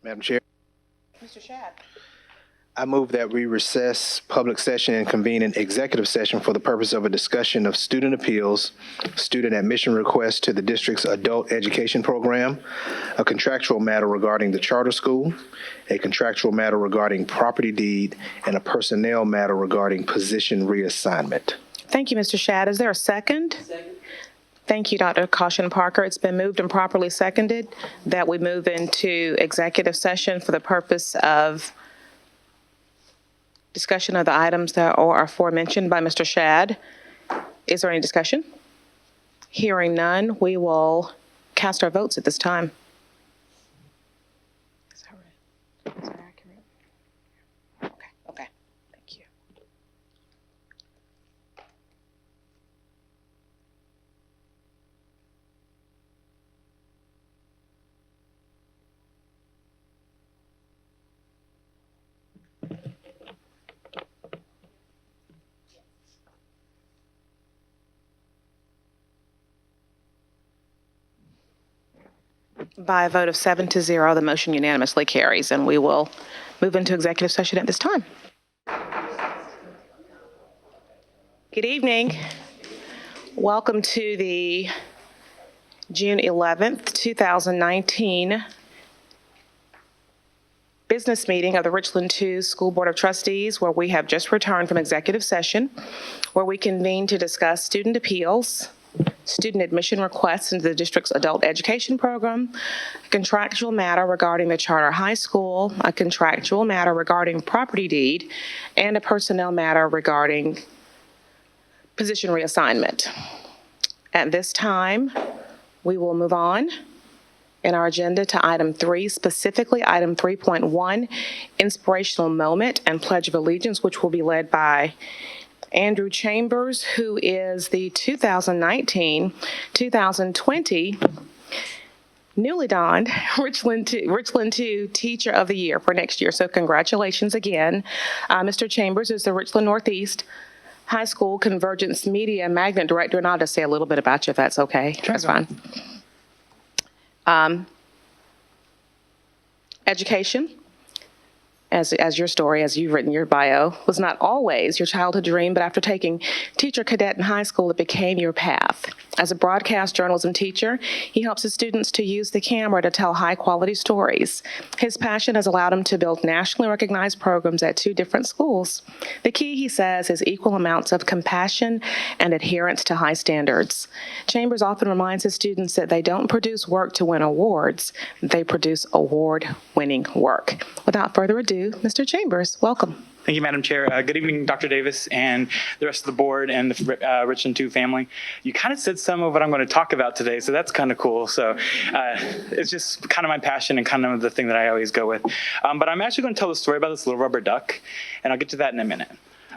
Madam Chair, Mr. Shad. I move that we recess public session and convene an executive session for the purpose of a discussion of student appeals, student admission requests to the district's adult education program, a contractual matter regarding the charter school, a contractual matter regarding property deed, and a personnel matter regarding position reassignment. Thank you, Mr. Shad. Is there a second? Second. Thank you, Dr. Caution Parker. It's been moved and properly seconded that we move into executive session for the purpose of discussion of the items that are aforementioned by Mr. Shad. Is there any discussion? Hearing none, we will cast our votes at this time. Is that right? Is that accurate? Okay. Thank you. By a vote of 7-0, the motion unanimously carries, and we will move into executive session at this time. Good evening. Welcome to the June 11th, 2019 business meeting of the Richland 2 School Board of Trustees, where we have just returned from executive session, where we convened to discuss student appeals, student admission requests into the district's adult education program, a contractual matter regarding the charter high school, a contractual matter regarding property deed, and a personnel matter regarding position reassignment. At this time, we will move on in our agenda to item 3, specifically item 3.1, inspirational moment and pledge of allegiance, which will be led by Andrew Chambers, who is the 2019-2020 newly donned Richland 2 Teacher of the Year for next year. So congratulations again. Mr. Chambers is the Richland Northeast High School Convergence Media Magnet Director, and I'll just say a little bit about you if that's okay. Sure. That's fine. Education. As your story, as you've written your bio, was not always your childhood dream, but after taking teacher cadet in high school, it became your path. As a broadcast journalism teacher, he helps his students to use the camera to tell high-quality stories. His passion has allowed him to build nationally recognized programs at 2 different schools. The key, he says, is equal amounts of compassion and adherence to high standards. Chambers often reminds his students that they don't produce work to win awards, they produce award-winning work. Without further ado, Mr. Chambers, welcome. Thank you, Madam Chair. Good evening, Dr. Davis and the rest of the board and the Richland 2 family. You kind of said some of what I'm going to talk about today, so that's kind of cool. So it's just kind of my passion and kind of the thing that I always go with. But I'm actually going to tell the story about this little rubber duck, and I'll get to that in a minute.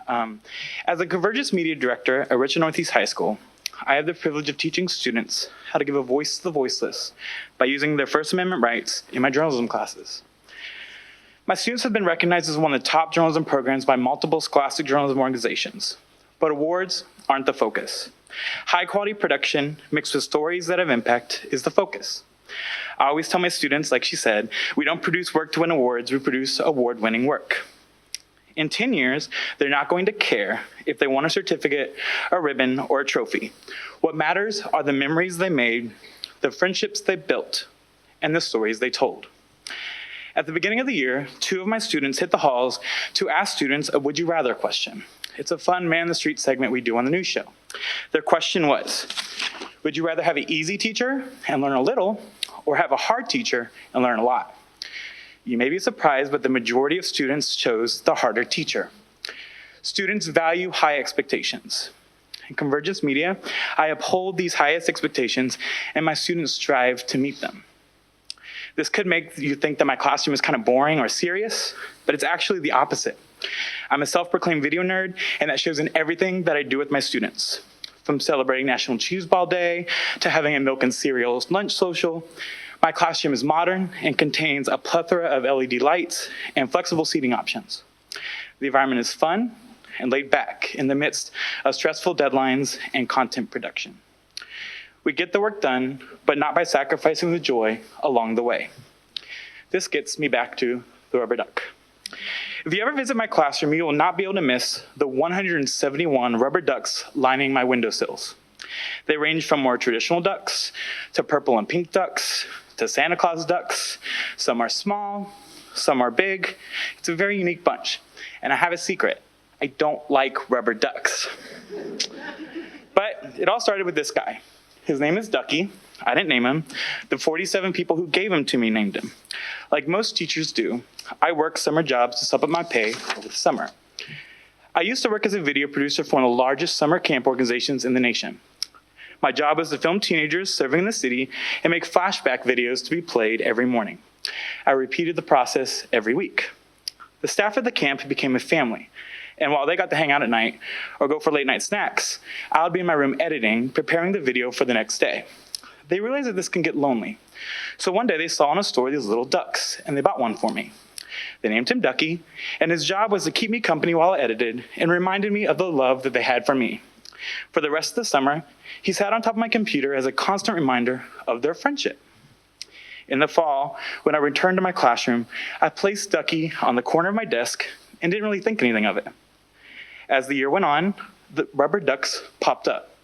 As a Convergence Media Director at Richland Northeast High School, I have the privilege of teaching students how to give a voice to the voiceless by using their First Amendment rights in my journalism classes. My students have been recognized as one of the top journalism programs by multiple scholastic journalism organizations, but awards aren't the focus. High-quality production mixed with stories that have impact is the focus. I always tell my students, like she said, we don't produce work to win awards, we produce award-winning work. In 10 years, they're not going to care if they won a certificate, a ribbon, or a trophy. What matters are the memories they made, the friendships they built, and the stories they told. At the beginning of the year, 2 of my students hit the halls to ask students a Would You Rather question. It's a fun man-in-the-street segment we do on the news show. Their question was, would you rather have an easy teacher and learn a little, or have a hard teacher and learn a lot? You may be surprised, but the majority of students chose the harder teacher. Students value high expectations. In Convergence Media, I uphold these highest expectations, and my students strive to meet them. This could make you think that my classroom is kind of boring or serious, but it's actually the opposite. I'm a self-proclaimed video nerd, and that shows in everything that I do with my students. From celebrating National Cheese Ball Day to having a milk and cereal lunch social, my classroom is modern and contains a plethora of LED lights and flexible seating options. The environment is fun and laid back in the midst of stressful deadlines and content production. We get the work done, but not by sacrificing the joy along the way. This gets me back to the rubber duck. If you ever visit my classroom, you will not be able to miss the 171 rubber ducks lining my windowsills. They range from more traditional ducks to purple and pink ducks to Santa Claus ducks. Some are small, some are big. It's a very unique bunch. And I have a secret. I don't like rubber ducks. But it all started with this guy. His name is Ducky. I didn't name him. The 47 people who gave him to me named him. Like most teachers do, I work summer jobs to supplement my pay over the summer. I used to work as a video producer for one of the largest summer camp organizations in the nation. My job was to film teenagers serving in the city and make flashback videos to be played every morning. I repeated the process every week. The staff at the camp became a family. And while they got to hang out at night or go for late night snacks, I would be in my room editing, preparing the video for the next day. They realized that this can get lonely. So one day they saw in a store these little ducks, and they bought one for me. They named him Ducky, and his job was to keep me company while I edited and reminded me of the love that they had for me. For the rest of the summer, he sat on top of my computer as a constant reminder of their friendship. In the fall, when I returned to my classroom, I placed Ducky on the corner of my desk and didn't really think anything of it. As the year went on, the rubber ducks popped up,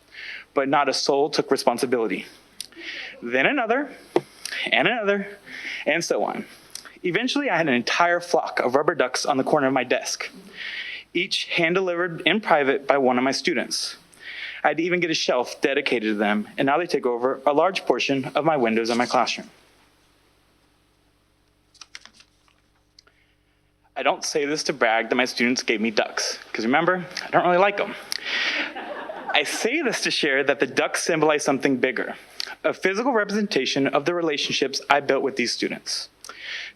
but not a soul took responsibility. Then another, and so on. Eventually, I had an entire flock of rubber ducks on the corner of my desk, each hand-delivered in private by one of my students. I had to even get a shelf dedicated to them, and now they take over a large portion of my windows in my classroom. I don't say this to brag that my students gave me ducks, because remember, I don't really like them. I say this to share that the ducks symbolize something bigger, a physical representation of the relationships I built with these students.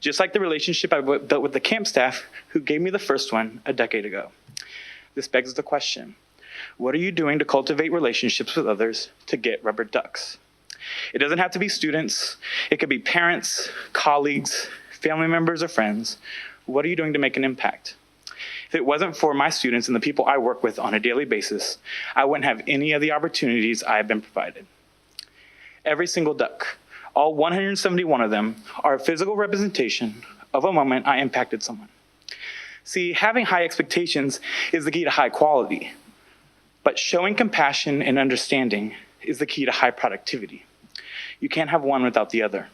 Just like the relationship I built with the camp staff who gave me the first one a decade ago. This begs the question, what are you doing to cultivate relationships with others to get rubber ducks? It doesn't have to be students. It could be parents, colleagues, family members, or friends. What are you doing to make an impact? If it wasn't for my students and the people I work with on a daily basis, I wouldn't have any of the opportunities I have been provided. Every single duck, all 171 of them, are a physical representation of a moment I impacted someone. See, having high expectations is the key to high quality, but showing compassion and understanding is the key to high productivity. You can't have one without the other.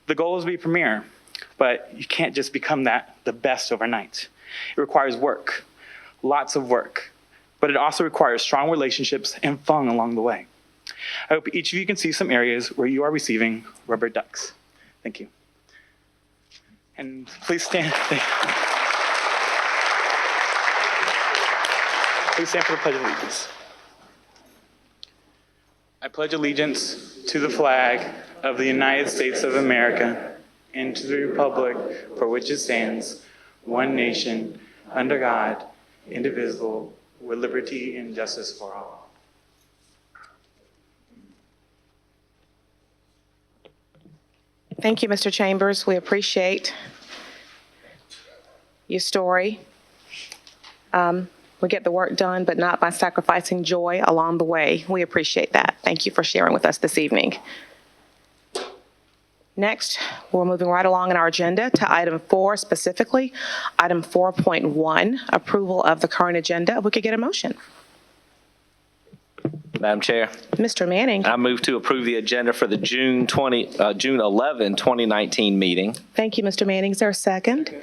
The goal is to be premier, but you can't just become the best overnight. It requires work, lots of work, but it also requires strong relationships and fun along the way. I hope each of you can see some areas where you are receiving rubber ducks. Thank you. And please stand. Please stand for the Pledge of Allegiance. I pledge allegiance to the flag of the United States of America and to the republic for which it stands, one nation, under God, indivisible, with liberty and justice for all. Thank you, Mr. Chambers. We appreciate your story. We get the work done, but not by sacrificing joy along the way. We appreciate that. Thank you for sharing with us this evening. Next, we're moving right along in our agenda to item 4, specifically item 4.1, approval of the current agenda. If we could get a motion. Madam Chair, Mr. Manning. I move to approve the agenda for the June 11, 2019 meeting. Thank you, Mr. Manning. Is there a second?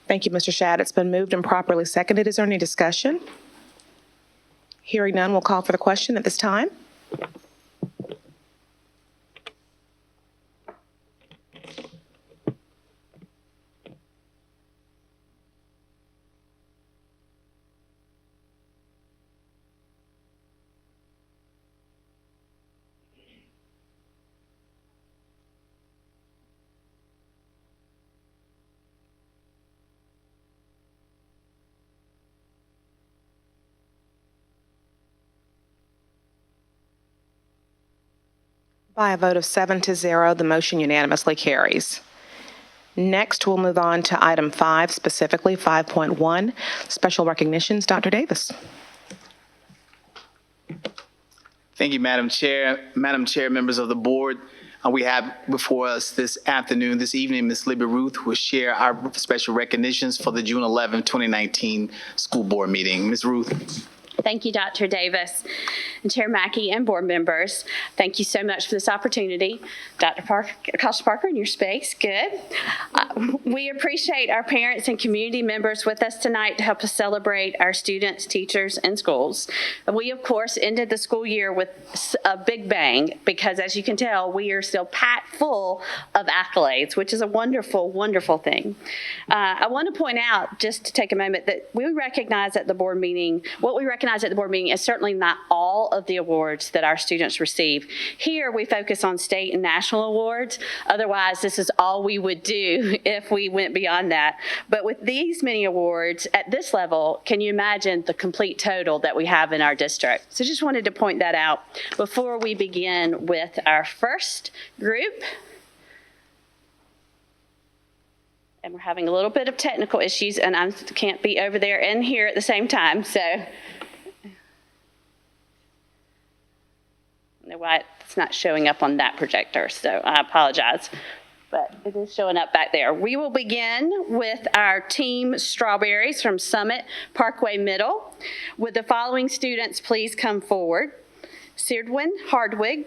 Thank you, Mr. Shadd. It's been moved and properly seconded. Is there any discussion? Hearing none, we'll call for the question at this time. By a vote of 7-0, the motion unanimously carries. Next, we'll move on to item 5, specifically 5.1, special recognitions. Dr. Davis. Thank you, Madam Chair. Madam Chair, members of the board, We have before us this evening, Ms. Libby Ruth will share our special recognitions for the June 11, 2019 school board meeting. Ms. Ruth. Thank you, Dr. Davis, and Chair Mackey, and board members. Thank you so much for this opportunity. Dr. Costa Parker, in your space, good. We appreciate our parents and community members with us tonight to help us celebrate our students, teachers, and schools. We, of course, ended the school year with a big bang because, as you can tell, we are still packed full of accolades, which is a wonderful, wonderful thing. I want to point out, just to take a moment, that we recognize at the board meeting, what we recognize at the board meeting is certainly not all of the awards that our students receive. Here, we focus on state and national awards. Otherwise, this is all we would do if we went beyond that. But with these many awards at this level, can you imagine the complete total that we have in our district? So just wanted to point that out before we begin with our first group. And we're having a little bit of technical issues, and I can't be over there and here at the same time, so I don't know why it's not showing up on that projector, so I apologize. But it is showing up back there. We will begin with our team Strawberries from Summit Parkway Middle. Would the following students please come forward? Sirwin Hardwig,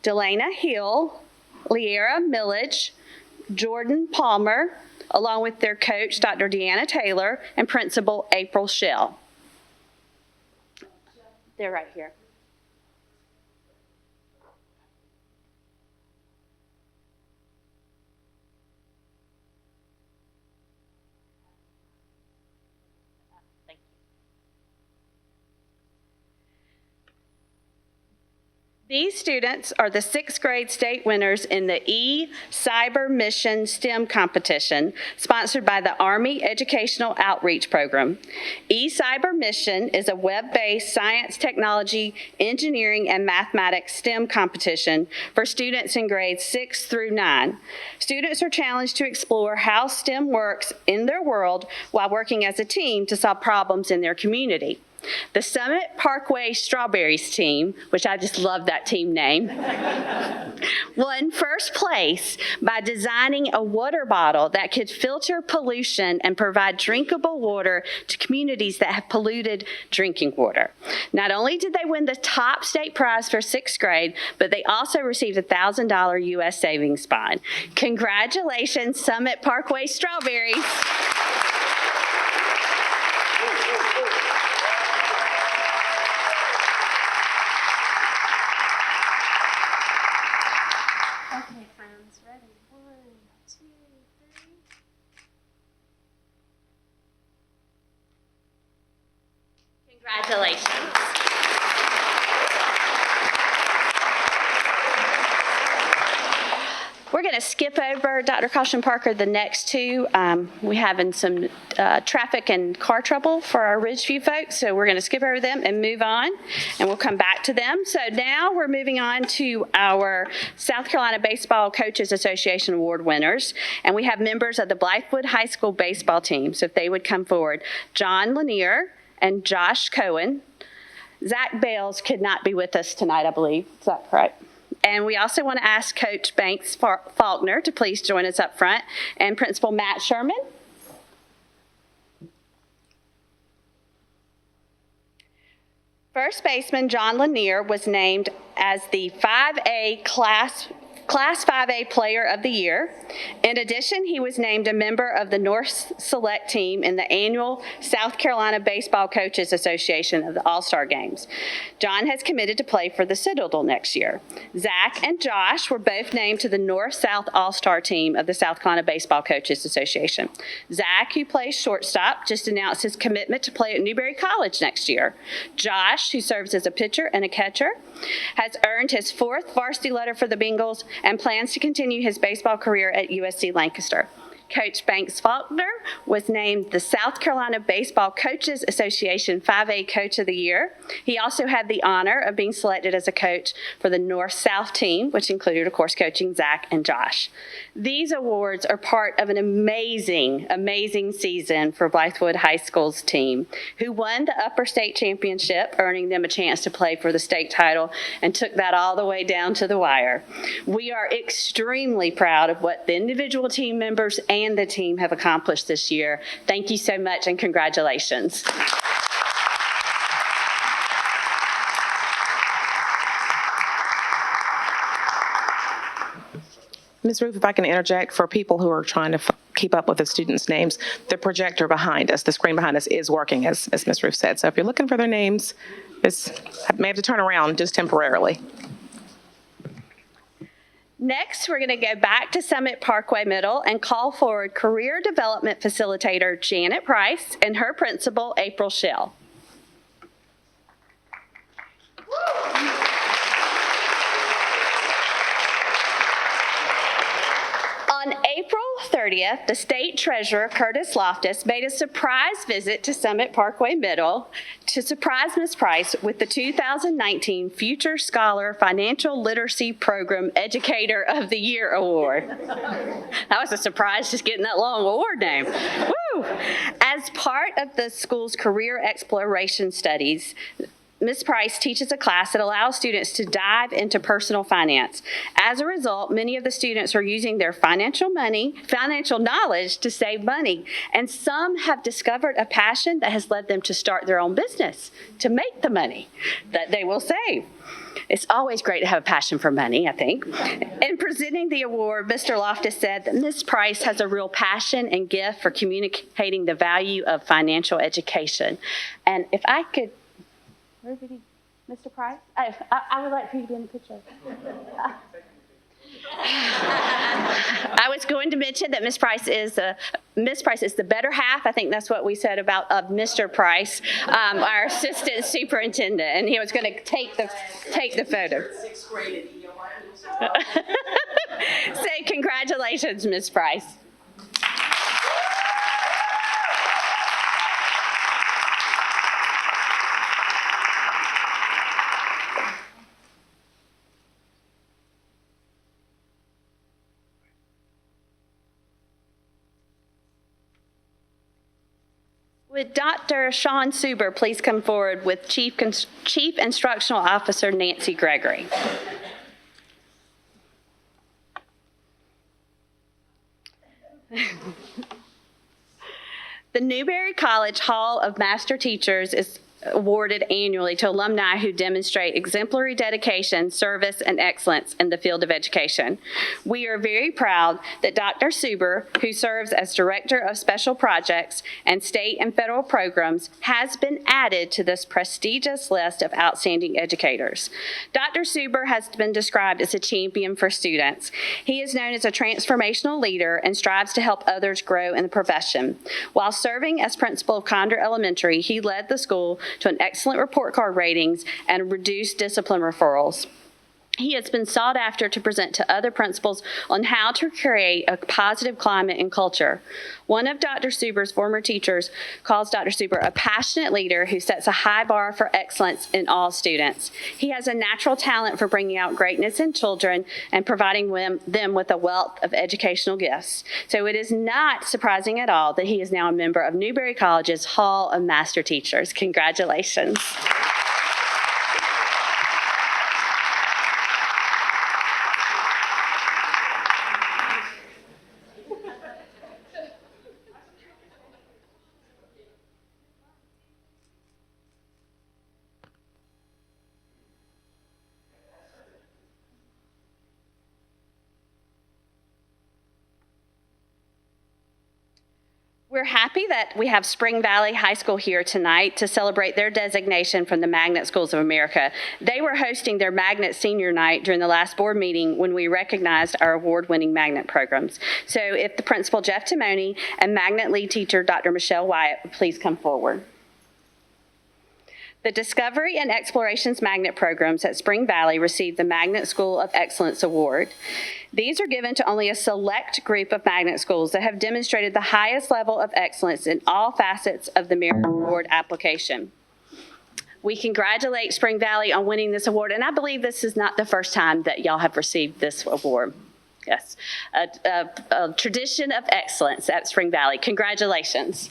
Delana Hill, Liera Millage, Jordan Palmer, along with their coach, Dr. Deanna Taylor, and Principal April Shell. They're right here. Thank you. These students are the 6th grade state winners in the E-Cyber Mission STEM competition, sponsored by the Army Educational Outreach Program. E-Cyber Mission is a web-based science, technology, engineering, and mathematics STEM competition for students in grades 6 through 9. Students are challenged to explore how STEM works in their world while working as a team to solve problems in their community. The Summit Parkway Strawberries team, which I just love that team name, won first place by designing a water bottle that could filter pollution and provide drinkable water to communities that have polluted drinking water. Not only did they win the top state prize for 6th grade, but they also received a $1,000 U.S. savings bond. Congratulations, Summit Parkway Strawberries. Okay, friends, ready? 1, 2, 3. Congratulations. We're going to skip over, Dr. Caution Parker, the next two. We're having some traffic and car trouble for our Ridgeview folks, so we're going to skip over them and move on, and we'll come back to them. So now we're moving on to our South Carolina Baseball Coaches Association Award winners, and we have members of the Blythewood High School baseball team, so if they would come forward. John Lanier and Josh Cohen. Zach Bales could not be with us tonight, I believe. Is that correct? And we also want to ask Coach Banks Faulkner to please join us up front, and Principal Matt Sherman. First baseman John Lanier was named as the 5A Class 5A Player of the Year. In addition, he was named a member of the North Select Team in the annual South Carolina Baseball Coaches Association of the All-Star Games. John has committed to play for the Citadel next year. Zach and Josh were both named to the North-South All-Star Team of the South Carolina Baseball Coaches Association. Zach, who plays shortstop, just announced his commitment to play at Newberry College next year. Josh, who serves as a pitcher and a catcher, has earned his 4th varsity letter for the Bengals and plans to continue his baseball career at USC Lancaster. Coach Banks Faulkner was named the South Carolina Baseball Coaches Association 5A Coach of the Year. He also had the honor of being selected as a coach for the North-South team, which included, of course, coaching Zach and Josh. These awards are part of an amazing, amazing season for Blythewood High School's team, who won the Upper State Championship, earning them a chance to play for the state title, and took that all the way down to the wire. We are extremely proud of what the individual team members and the team have accomplished this year. Thank you so much and congratulations. Ms. Ruth, if I can interject for people who are trying to keep up with the students' names, the projector behind us, the screen behind us is working, as Ms. Ruth said. So if you're looking for their names, I may have to turn around just temporarily. Next, we're going to go back to Summit Parkway Middle and call forward Career Development Facilitator Janet Price and her principal, April Schell. On April 30th, the state treasurer, Curtis Loftus, made a surprise visit to Summit Parkway Middle to surprise Ms. Price with the 2019 Future Scholar Financial Literacy Program Educator of the Year Award. That was a surprise, just getting that long award name. Woo! As part of the school's career exploration studies, Ms. Price teaches a class that allows students to dive into personal finance. As a result, many of the students are using their financial knowledge to save money, and some have discovered a passion that has led them to start their own business to make the money that they will save. It's always great to have a passion for money, I think. In presenting the award, Mr. Loftus said that Ms. Price has a real passion and gift for communicating the value of financial education. And if I could, Mr. Price? I would like for you to be in the picture. I was going to mention that Ms. Price is the better half. I think that's what we said about Mr. Price, our assistant superintendent, and he was going to take the photo. Sixth grade Say congratulations, Ms. Price. Would Dr. Sean Suber please come forward with Chief Instructional Officer Nancy Gregory? The Newberry College Hall of Master Teachers is awarded annually to alumni who demonstrate exemplary dedication, service, and excellence in the field of education. We are very proud that Dr. Suber, who serves as Director of Special Projects and State and Federal Programs, has been added to this prestigious list of outstanding educators. Dr. Suber has been described as a champion for students. He is known as a transformational leader and strives to help others grow in the profession. While serving as principal of Condor Elementary, he led the school to an excellent report card ratings and reduced discipline referrals. He has been sought after to present to other principals on how to create a positive climate and culture. One of Dr. Suber's former teachers calls Dr. Suber a passionate leader who sets a high bar for excellence in all students. He has a natural talent for bringing out greatness in children and providing them with a wealth of educational gifts. So it is not surprising at all that he is now a member of Newberry College's Hall of Master Teachers. Congratulations. We're happy that we have Spring Valley High School here tonight to celebrate their designation from the Magnet Schools of America. They were hosting their Magnet Senior Night during the last board meeting when we recognized our award-winning Magnet programs. So if the principal, Jeff Timoni, and Magnet lead teacher, Dr. Michelle Wyatt, would please come forward. The Discovery and Explorations Magnet programs at Spring Valley received the Magnet School of Excellence Award. These are given to only a select group of magnet schools that have demonstrated the highest level of excellence in all facets of the Merit Award application. We congratulate Spring Valley on winning this award, and I believe this is not the first time that y'all have received this award. Yes, a tradition of excellence at Spring Valley. Congratulations.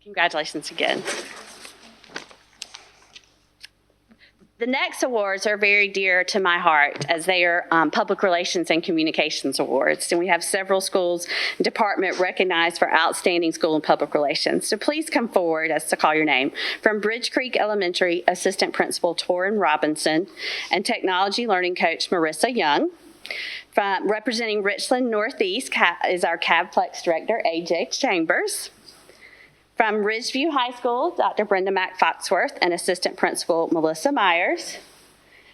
Congratulations again. The next awards are very dear to my heart as they are Public Relations and Communications Awards. And we have several schools and department recognized for outstanding school and public relations. So please come forward as to call your name. From Bridge Creek Elementary, Assistant Principal Torin Robinson and Technology Learning Coach Marissa Young. From representing Richland Northeast is our CAVPLEX Director, AJ Chambers. From Ridgeview High School, Dr. Brenda Mack Foxworth and Assistant Principal Melissa Myers.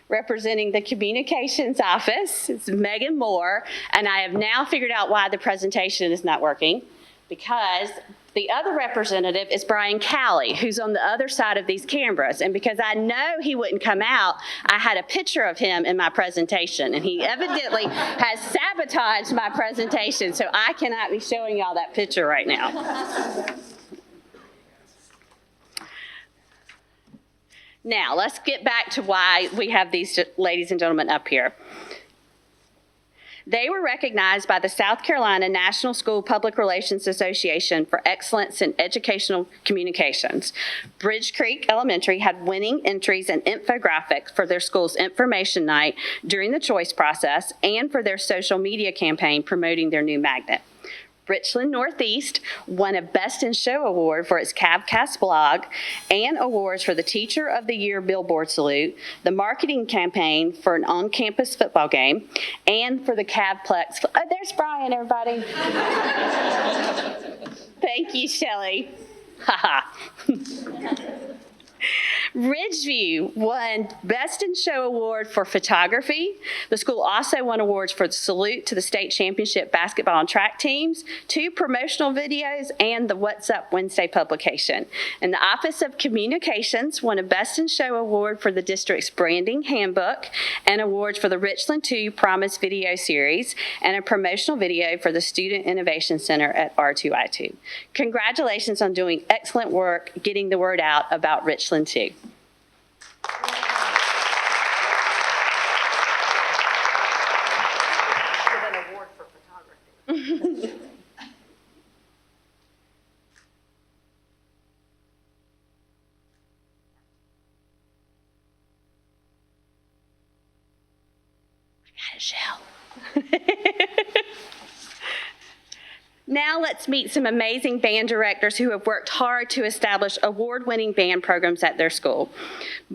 Representing the Communications Office is Megan Moore, and I have now figured out why the presentation is not working, because the other representative is Brian Cowley, who's on the other side of these cameras. And because I know he wouldn't come out, I had a picture of him in my presentation, and he evidently has sabotaged my presentation, so I cannot be showing y'all that picture right now. Now, let's get back to why we have these ladies and gentlemen up here. They were recognized by the South Carolina National School Public Relations Association for excellence in educational communications. Bridge Creek Elementary had winning entries and infographics for their school's information night during the choice process and for their social media campaign promoting their new magnet. Richland Northeast won a Best in Show award for its CAVCast blog and awards for the Teacher of the Year Billboard Salute, the marketing campaign for an on-campus football game, and for the CAVPLEX. Oh, there's Brian, everybody. Thank you, Shelley. Ridgeview won Best in Show award for photography. The school also won awards for the salute to the state championship basketball and track teams, 2 promotional videos, and the What's Up Wednesday publication. And the Office of Communications won a Best in Show award for the district's branding handbook and awards for the Richland 2 Promise video series and a promotional video for the Student Innovation Center at R2I2. Congratulations on doing excellent work getting the word out about Richland 2. Now let's meet some amazing band directors who have worked hard to establish award-winning band programs at their school.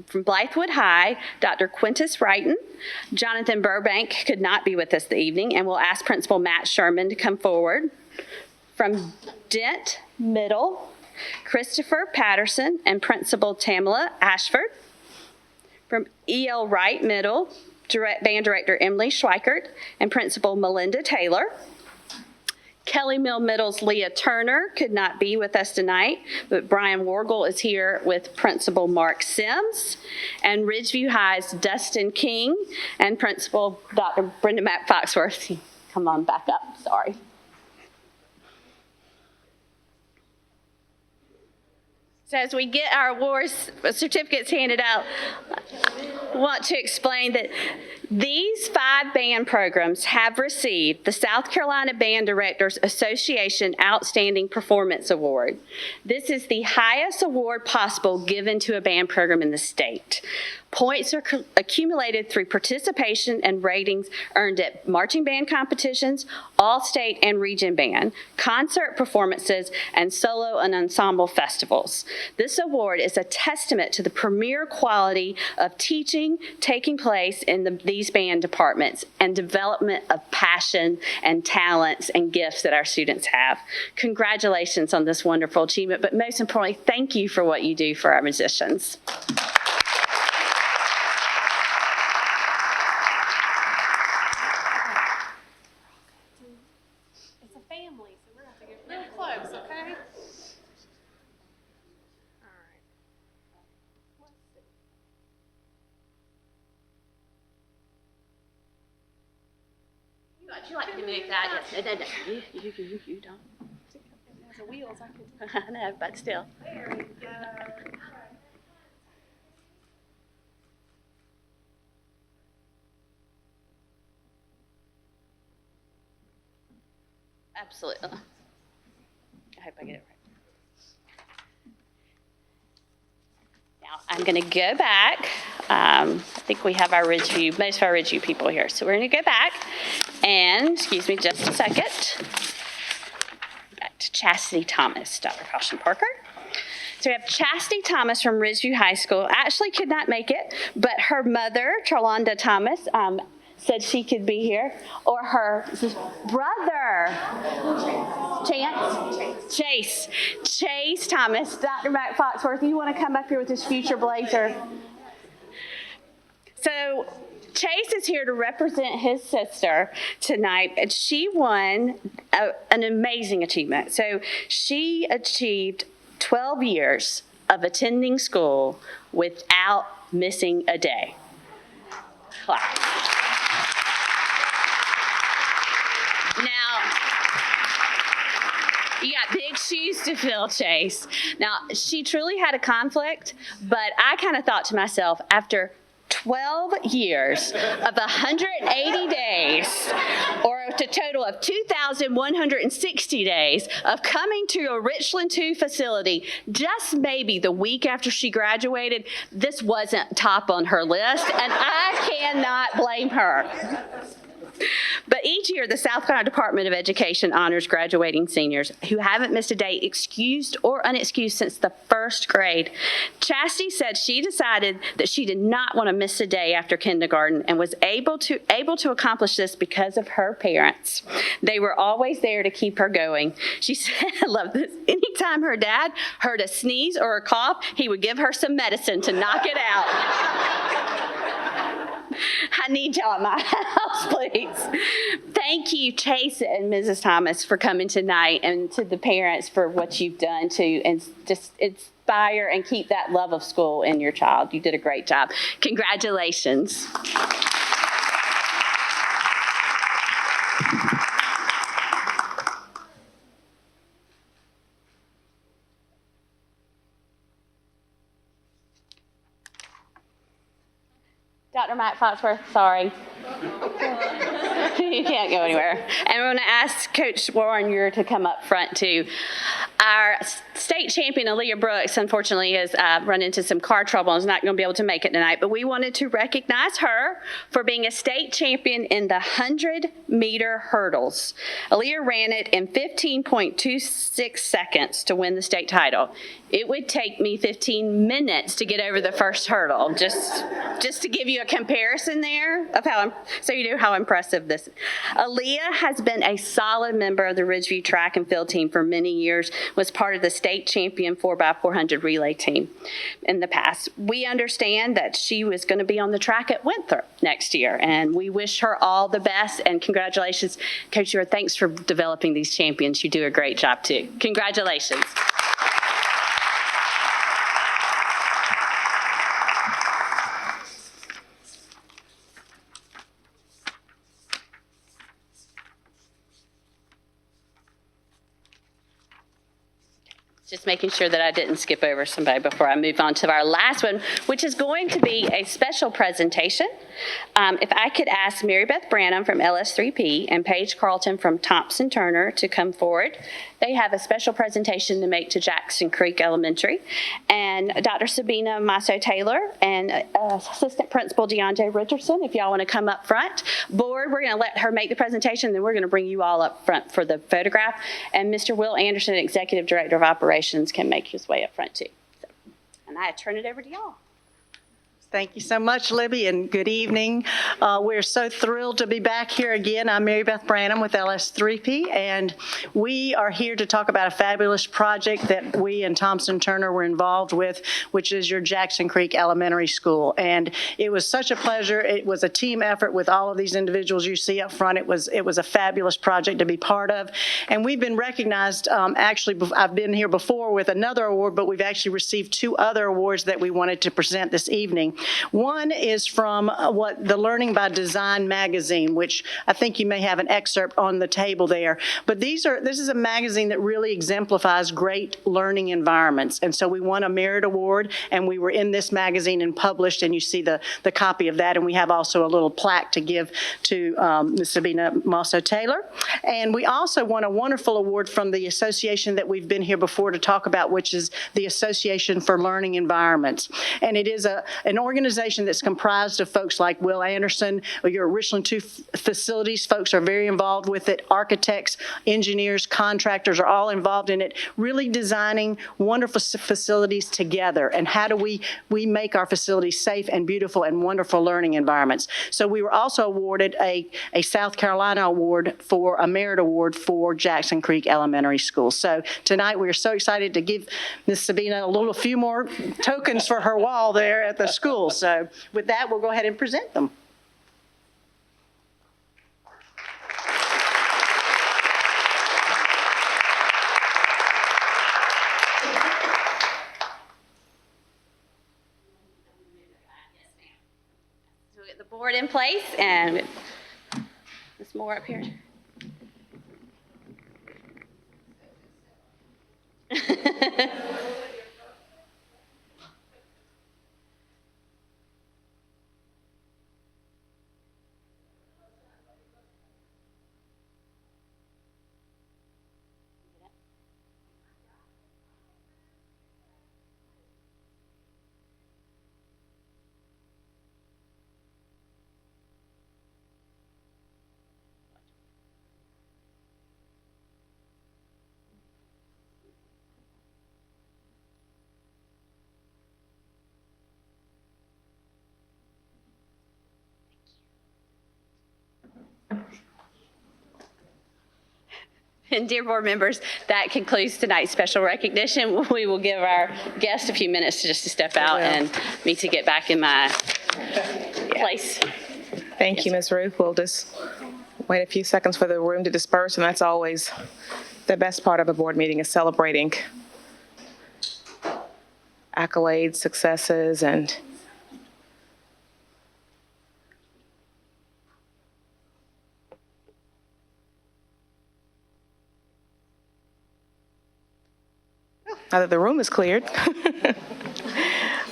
From Blythewood High, Dr. Quintus Wrighton. Jonathan Burbank could not be with us this evening, and we'll ask Principal Matt Sherman to come forward. From Dent Middle, Christopher Patterson and Principal Tamala Ashford. From E.L. Wright Middle, Band Director Emily Schweikert and Principal Melinda Taylor. Kelly Mill Middle's Leah Turner could not be with us tonight, but Brian Wargle is here with Principal Mark Sims. And Ridgeview High's Dustin King and Principal Dr. Brenda Mack Foxworth. Come on back up, sorry. So as we get our awards certificates handed out, I want to explain that these 5 band programs have received the South Carolina Band Directors Association Outstanding Performance Award. This is the highest award possible given to a band program in the state. Points are accumulated through participation and ratings earned at marching band competitions, all-state and region band, concert performances, and solo and ensemble festivals. This award is a testament to the premier quality of teaching taking place in these band departments and development of passion and talents and gifts that our students have. Congratulations on this wonderful achievement, but most importantly, thank you for what you do for our musicians. It's a family, so we're going to have to get real close, okay? All right. Let's see. Would you like to move that? Yes. No, you don't. The wheels, I could. I know, but still. Absolutely. I hope I get it right. Now, I'm going to go back. I think we have our Ridgeview, most of our Ridgeview people here. So we're going to go back and, excuse me just a second, back to Chastity Thomas, Dr. Caution Parker. So we have Chastity Thomas from Ridgeview High School. Actually could not make it, but her mother, Charlonda Thomas, said she could be here, or her brother, Chase Thomas. Dr. Mac Foxworth, you want to come up here with this future blazer? So Chase is here to represent his sister tonight, and she won an amazing achievement. So she achieved 12 years of attending school without missing a day. Clap. Now, you got big shoes to fill, Chase. Now, she truly had a conflict, but I kind of thought to myself, after 12 years of 180 days, or a total of 2,160 days of coming to a Richland 2 facility, just maybe the week after she graduated, this wasn't top on her list, and I cannot blame her. But each year, the South Carolina Department of Education honors graduating seniors who haven't missed a day, excused or unexcused, since the first grade. Chastity said she decided that she did not want to miss a day after kindergarten and was able to accomplish this because of her parents. They were always there to keep her going. She said, I love this, anytime her dad heard a sneeze or a cough, he would give her some medicine to knock it out. I need y'all at my house, please. Thank you, Chase and Mrs. Thomas, for coming tonight, and to the parents for what you've done to and just inspire and keep that love of school in your child. You did a great job. Congratulations. Dr. Mike Foxworth, sorry. You can't go anywhere. And we're going to ask Coach Warren to come up front, too. Our state champion, Aaliyah Brooks, unfortunately has run into some car trouble and is not going to be able to make it tonight. But we wanted to recognize her for being a state champion in the 100-meter hurdles. Aaliyah ran it in 15.26 seconds to win the state title. It would take me 15 minutes to get over the first hurdle, just to give you a comparison there of so you know how impressive this is. Aaliyah has been a solid member of the Ridgeview track and field team for many years, was part of the state champion 4x400 relay team in the past. We understand that she was going to be on the track at Winthrop next year, and we wish her all the best, and congratulations. Coach, thanks for developing these champions. You do a great job, too. Congratulations. Just making sure that I didn't skip over somebody before I move on to our last one, which is going to be a special presentation. If I could ask Mary Beth Branham from LS3P and Paige Carlton from Thompson Turner to come forward. They have a special presentation to make to Jackson Creek Elementary. And Dr. Sabina Masso-Taylor and Assistant Principal DeAndre Richardson, if y'all want to come up front. Board, we're going to let her make the presentation, then we're going to bring you all up front for the photograph. And Mr. Will Anderson, Executive Director of Operations, can make his way up front too. And I turn it over to y'all. Thank you so much, Libby, and good evening. We're so thrilled to be back here again. I'm Mary Beth Branham with LS3P, and we are here to talk about a fabulous project that we and Thompson Turner were involved with, which is your Jackson Creek Elementary School. And it was such a pleasure. It was a team effort with all of these individuals you see up front. It was a fabulous project to be part of. And we've been recognized, actually, I've been here before with another award, but we've actually received 2 other awards that we wanted to present this evening. One is from the Learning by Design magazine, which I think you may have an excerpt on the table there. But this is a magazine that really exemplifies great learning environments. And so we won a merit award, and we were in this magazine and published, and you see the copy of that. And we have also a little plaque to give to Ms. Sabina Mosso-Taylor. And we also won a wonderful award from the association that we've been here before to talk about, which is the Association for Learning Environments. And it is an organization that's comprised of folks like Will Anderson. Your Richland 2 facilities folks are very involved with it. Architects, engineers, contractors are all involved in it, really designing wonderful facilities together. And how do we make our facilities safe and beautiful and wonderful learning environments? So we were also awarded a South Carolina award for a merit award for Jackson Creek Elementary School. So tonight we are so excited to give Ms. Sabina a few more tokens for her wall there at the school. So with that, we'll go ahead and present them. So we'll get the board in place, and there's more up here. And dear board members, that concludes tonight's special recognition. We will give our guests a few minutes to step out and me to get back in my place. Thank you, Ms. Ruth. We'll just wait a few seconds for the room to disperse, and that's always the best part of a board meeting, is celebrating accolades, successes, and now that the room is cleared,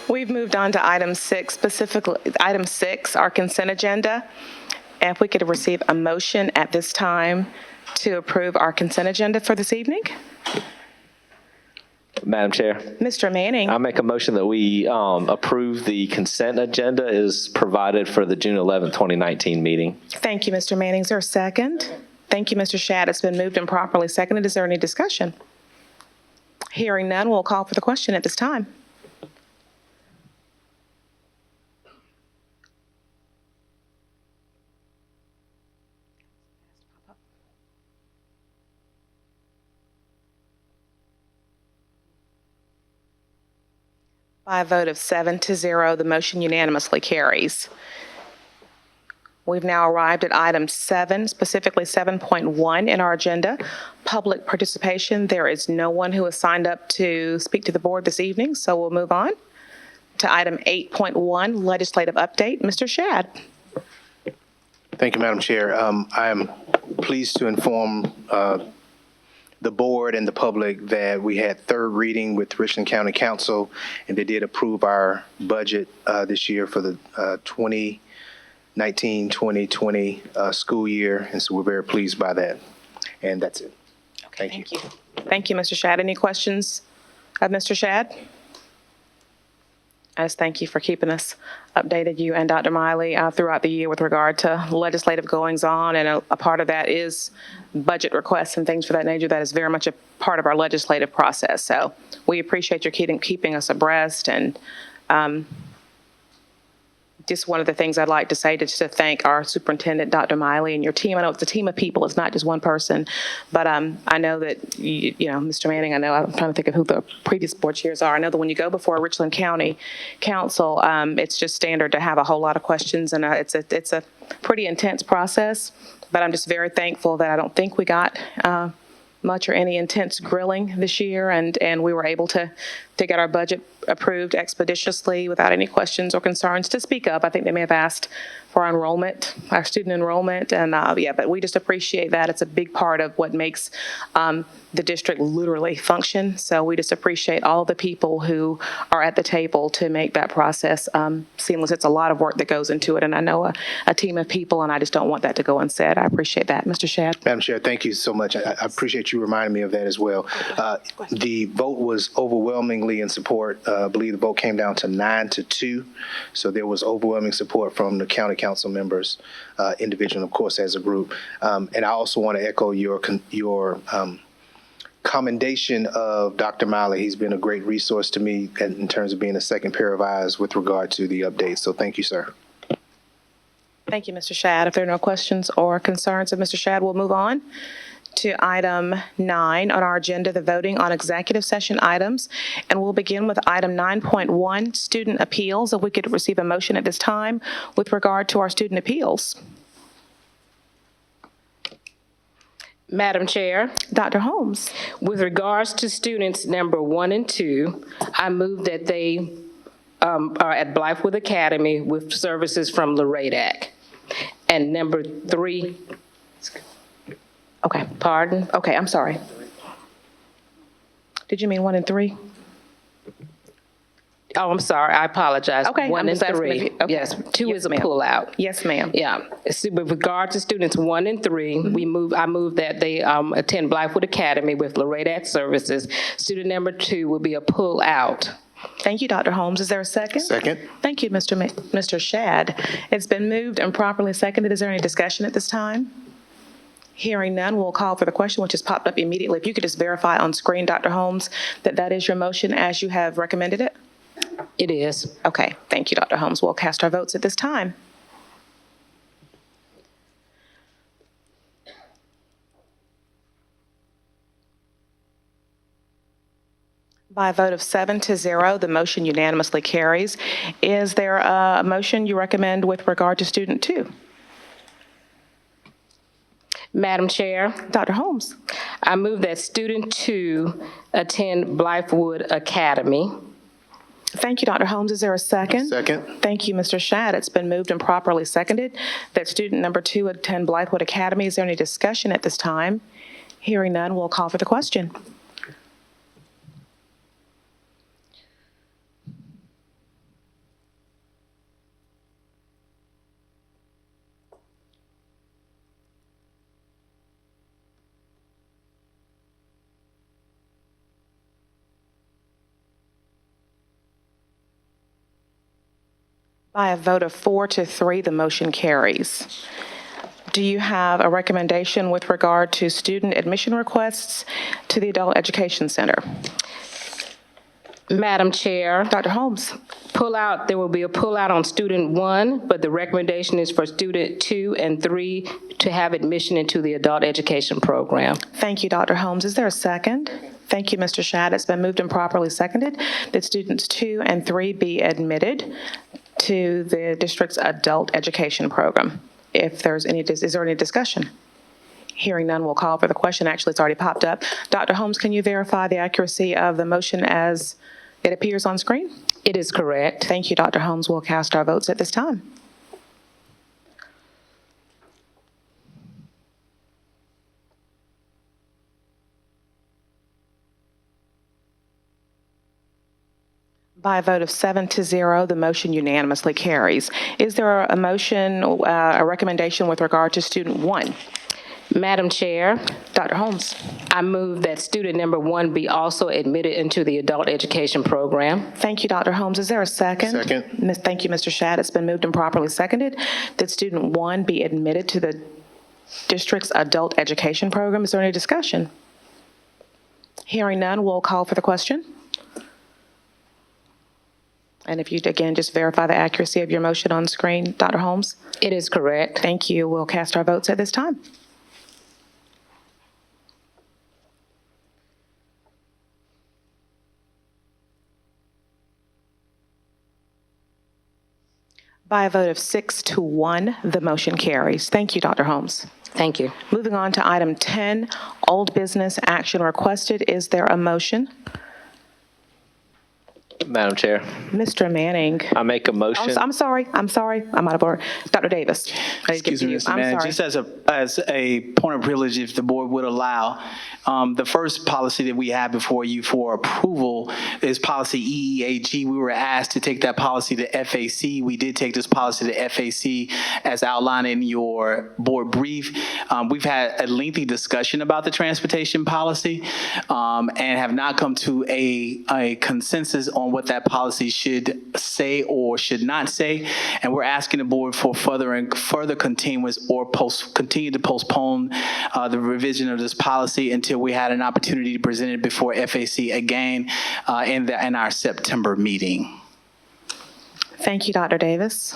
we've moved on to item 6, specifically item 6, our consent agenda. And if we could receive a motion at this time to approve our consent agenda for this evening. Madam Chair, Mr. Manning. I make a motion that we approve the consent agenda as provided for the June 11, 2019 meeting. Thank you, Mr. Manning. Is there a second? Thank you, Mr. Shad. It's been moved and properly seconded. Is there any discussion? Hearing none, we'll call for the question at this time. By a vote of 7-0, the motion unanimously carries. We've now arrived at item 7, specifically 7.1 in our agenda, public participation. There is no one who has signed up to speak to the board this evening, so we'll move on to item 8.1, legislative update. Mr. Shad. Thank you, Madam Chair. I am pleased to inform the board and the public that we had third reading with Richland County Council, and they did approve our budget this year for the 2019-2020 school year, and so we're very pleased by that. And that's it. Okay, Thank you. Thank you, Mr. Shad. Any questions of Mr. Shad? I just thank you for keeping us updated, you and Dr. Miley, throughout the year with regard to legislative goings-on, and a part of that is budget requests and things for that nature. That is very much a part of our legislative process. So we appreciate your keeping us abreast, and just one of the things I'd like to say to thank our superintendent, Dr. Miley, and your team. I know it's a team of people. It's not just one person. But I know that, you know, Mr. Manning, I'm trying to think of who the previous board chairs are. I know that when you go before Richland County Council, it's just standard to have a whole lot of questions, and it's a pretty intense process. But I'm just very thankful that I don't think we got much or any intense grilling this year, and we were able to get our budget approved expeditiously without any questions or concerns to speak up. I think they may have asked for our enrollment, our student enrollment, and but we just appreciate that. It's a big part of what makes the district literally function. So we just appreciate all the people who are at the table to make that process seamless. It's a lot of work that goes into it, and I know a team of people, and I just don't want that to go unsaid. I appreciate that. Mr. Shad? Madam Chair, thank you so much. I appreciate you reminding me of that as well. The vote was overwhelmingly in support. I believe the vote came down to 9-2. So there was overwhelming support from the county council members, individual, of course, as a group. And I also want to echo your commendation of Dr. Miley. He's been a great resource to me in terms of being a second pair of eyes with regard to the updates. So thank you, sir. Thank you, Mr. Shad. If there are no questions or concerns of Mr. Shad, we'll move on to item 9 on our agenda, the voting on executive session items. And we'll begin with item 9.1, student appeals. If we could receive a motion at this time with regard to our student appeals. Madam Chair, Dr. Holmes. with regards to students number 1 and 2, I move that they are at Blythewood Academy with services from Loradac. And number 3, Okay, pardon? okay, I'm sorry. Did you mean 1 and 3? Oh, I'm sorry, I apologize. Okay, 1 I'm and just asking 3. if you- okay. Yes, 2 Yes, is a ma'am. pullout. Yes, ma'am. Yeah, so with regard to students 1 and 3, I move that they attend Blythewood Academy with Loradac services. Student number 2 will be a pull-out. Thank you, Dr. Holmes. Is there a second? Second. Thank you, Mr. Shad. It's been moved and properly seconded. Is there any discussion at this time? Hearing none, we'll call for the question, which has popped up immediately. If you could just verify on screen, Dr. Holmes, that that is your motion as you have recommended it? It is. Okay, thank you, Dr. Holmes. We'll cast our votes at this time. By a vote of 7-0, the motion unanimously carries. Is there a motion you recommend with regard to student 2? Madam Chair, Dr. Holmes. I move that student 2 attend Blythewood Academy. Thank you, Dr. Holmes. Is there a second? Second. Thank you, Mr. Shad. It's been moved and properly seconded that student number 2 attend Blythewood Academy. Is there any discussion at this time? Hearing none, we'll call for the question. By a vote of 4-3, the motion carries. Do you have a recommendation with regard to student admission requests to the Adult Education Center? Madam Chair, Dr. Holmes. there will be a pull-out on student 1, but the recommendation is for student 2 and 3 to have admission into the adult education program. Thank you, Dr. Holmes. Is there a second? Thank you, Mr. Shad. It's been moved and properly seconded that students 2 and 3 be admitted to the district's adult education program. If there's any, is there any discussion? Hearing none, we'll call for the question. Actually, it's already popped up. Dr. Holmes, can you verify the accuracy of the motion as it appears on screen? It is correct. Thank you, Dr. Holmes. We'll cast our votes at this time. By a vote of 7-0, the motion unanimously carries. Is there a motion, a recommendation with regard to student 1? Madam Chair, Dr. Holmes. I move that student number 1 be also admitted into the adult education program. Thank you, Dr. Holmes. Is there a second? Second. Thank you, Mr. Shad. It's been moved and properly seconded that student 1 be admitted to the district's adult education program. Is there any discussion? Hearing none, we'll call for the question. And if you'd again just verify the accuracy of your motion on screen, Dr. Holmes. It is correct. Thank you. We'll cast our votes at this time. By a vote of 6-1, the motion carries. Thank you, Dr. Holmes. Thank you. Moving on to item 10, old business action requested. Is there a motion? Madam Chair, Mr. Manning. I make a motion. I'm sorry, I'm out of order. Dr. Davis. I need to Excuse give me, you- Mr. I'm Manning, sorry. just as a point of privilege, if the board would allow, the first policy that we have before you for approval is policy EEAG. We were asked to take that policy to FAC. We did take this policy to FAC as outlined in your board brief. We've had a lengthy discussion about the transportation policy and have not come to a consensus on what that policy should say or should not say. And we're asking the board for further continuance or continue to postpone the revision of this policy until we had an opportunity to present it before FAC again in our September meeting. Thank you, Dr. Davis.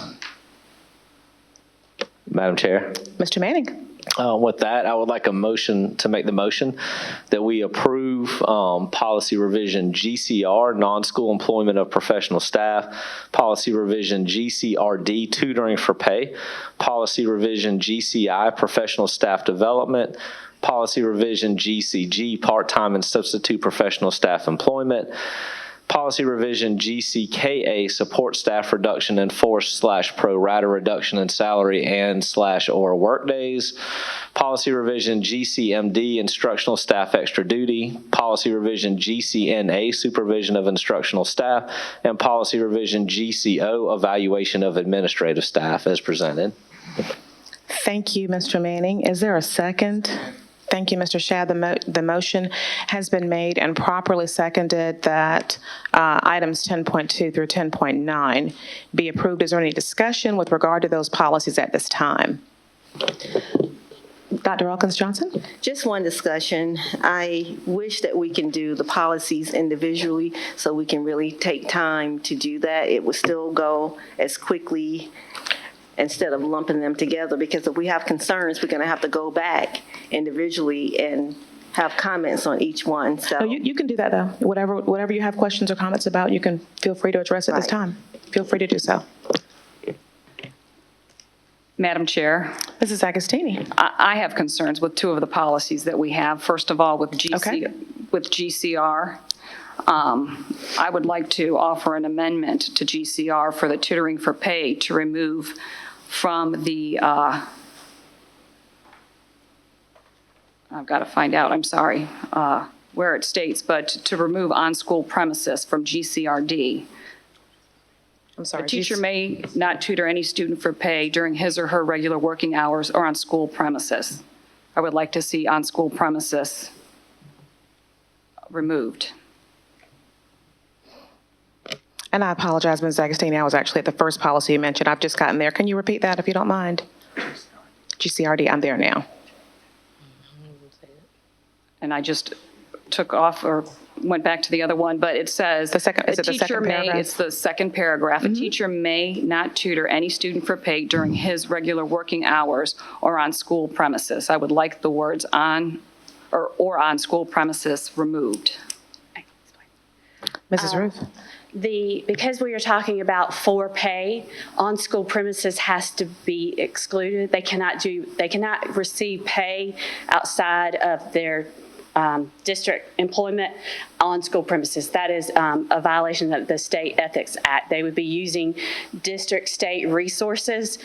Madam Chair. Mr. Manning. With that, I would like to make the motion that we approve policy revision GCR, non-school employment of professional staff, policy revision GCRD, tutoring for pay, policy revision GCI, professional staff development, policy revision GCG, part-time and substitute professional staff employment, policy revision GCKA, support staff reduction in force/pro rata reduction in salary and/or workdays, policy revision GCMD, instructional staff extra duty, policy revision GCNA, supervision of instructional staff, and policy revision GCO, evaluation of administrative staff as presented. Thank you, Mr. Manning. Is there a second? Thank you, Mr. Shad. The motion has been made and properly seconded that items 10.2 through 10.9 be approved. Is there any discussion with regard to those policies at this time? Dr. Elkins-Johnson? Just one discussion. I wish that we can do the policies individually so we can really take time to do that. It would still go as quickly instead of lumping them together, because if we have concerns, we're going to have to go back individually and have comments on each one. So No, you can do that, though. Whatever you have questions or comments about, you can feel free to address at this Right. time. Feel free to do so. Madam Chair, Mrs. Agostini? I have concerns with two of the policies that we have. First of all, with Okay. GCR. I would like to offer an amendment to GCR for the tutoring for pay to remove from the, I've got to find out, I'm sorry, where it states, but to remove on-school premises from GCRD. I'm sorry. A teacher may not tutor any student for pay during his or her regular working hours or on school premises. I would like to see on-school premises removed. And I apologize, Ms. Agostini, I was actually at the first policy you mentioned. I've just gotten there. Can you repeat that if you don't mind? GCRD, I'm there now. And I just took off or went back to the other one, but it says. The second- is a it the teacher second may- paragraph? It's the second paragraph. A teacher may not tutor any student for pay during his regular working hours or on school premises. I would like the words on or on school premises removed. Mrs. Ruth? Because we are talking about for pay, on-school premises has to be excluded. They cannot receive pay outside of their district employment on school premises. That is a violation of the State Ethics Act. They would be using district state resources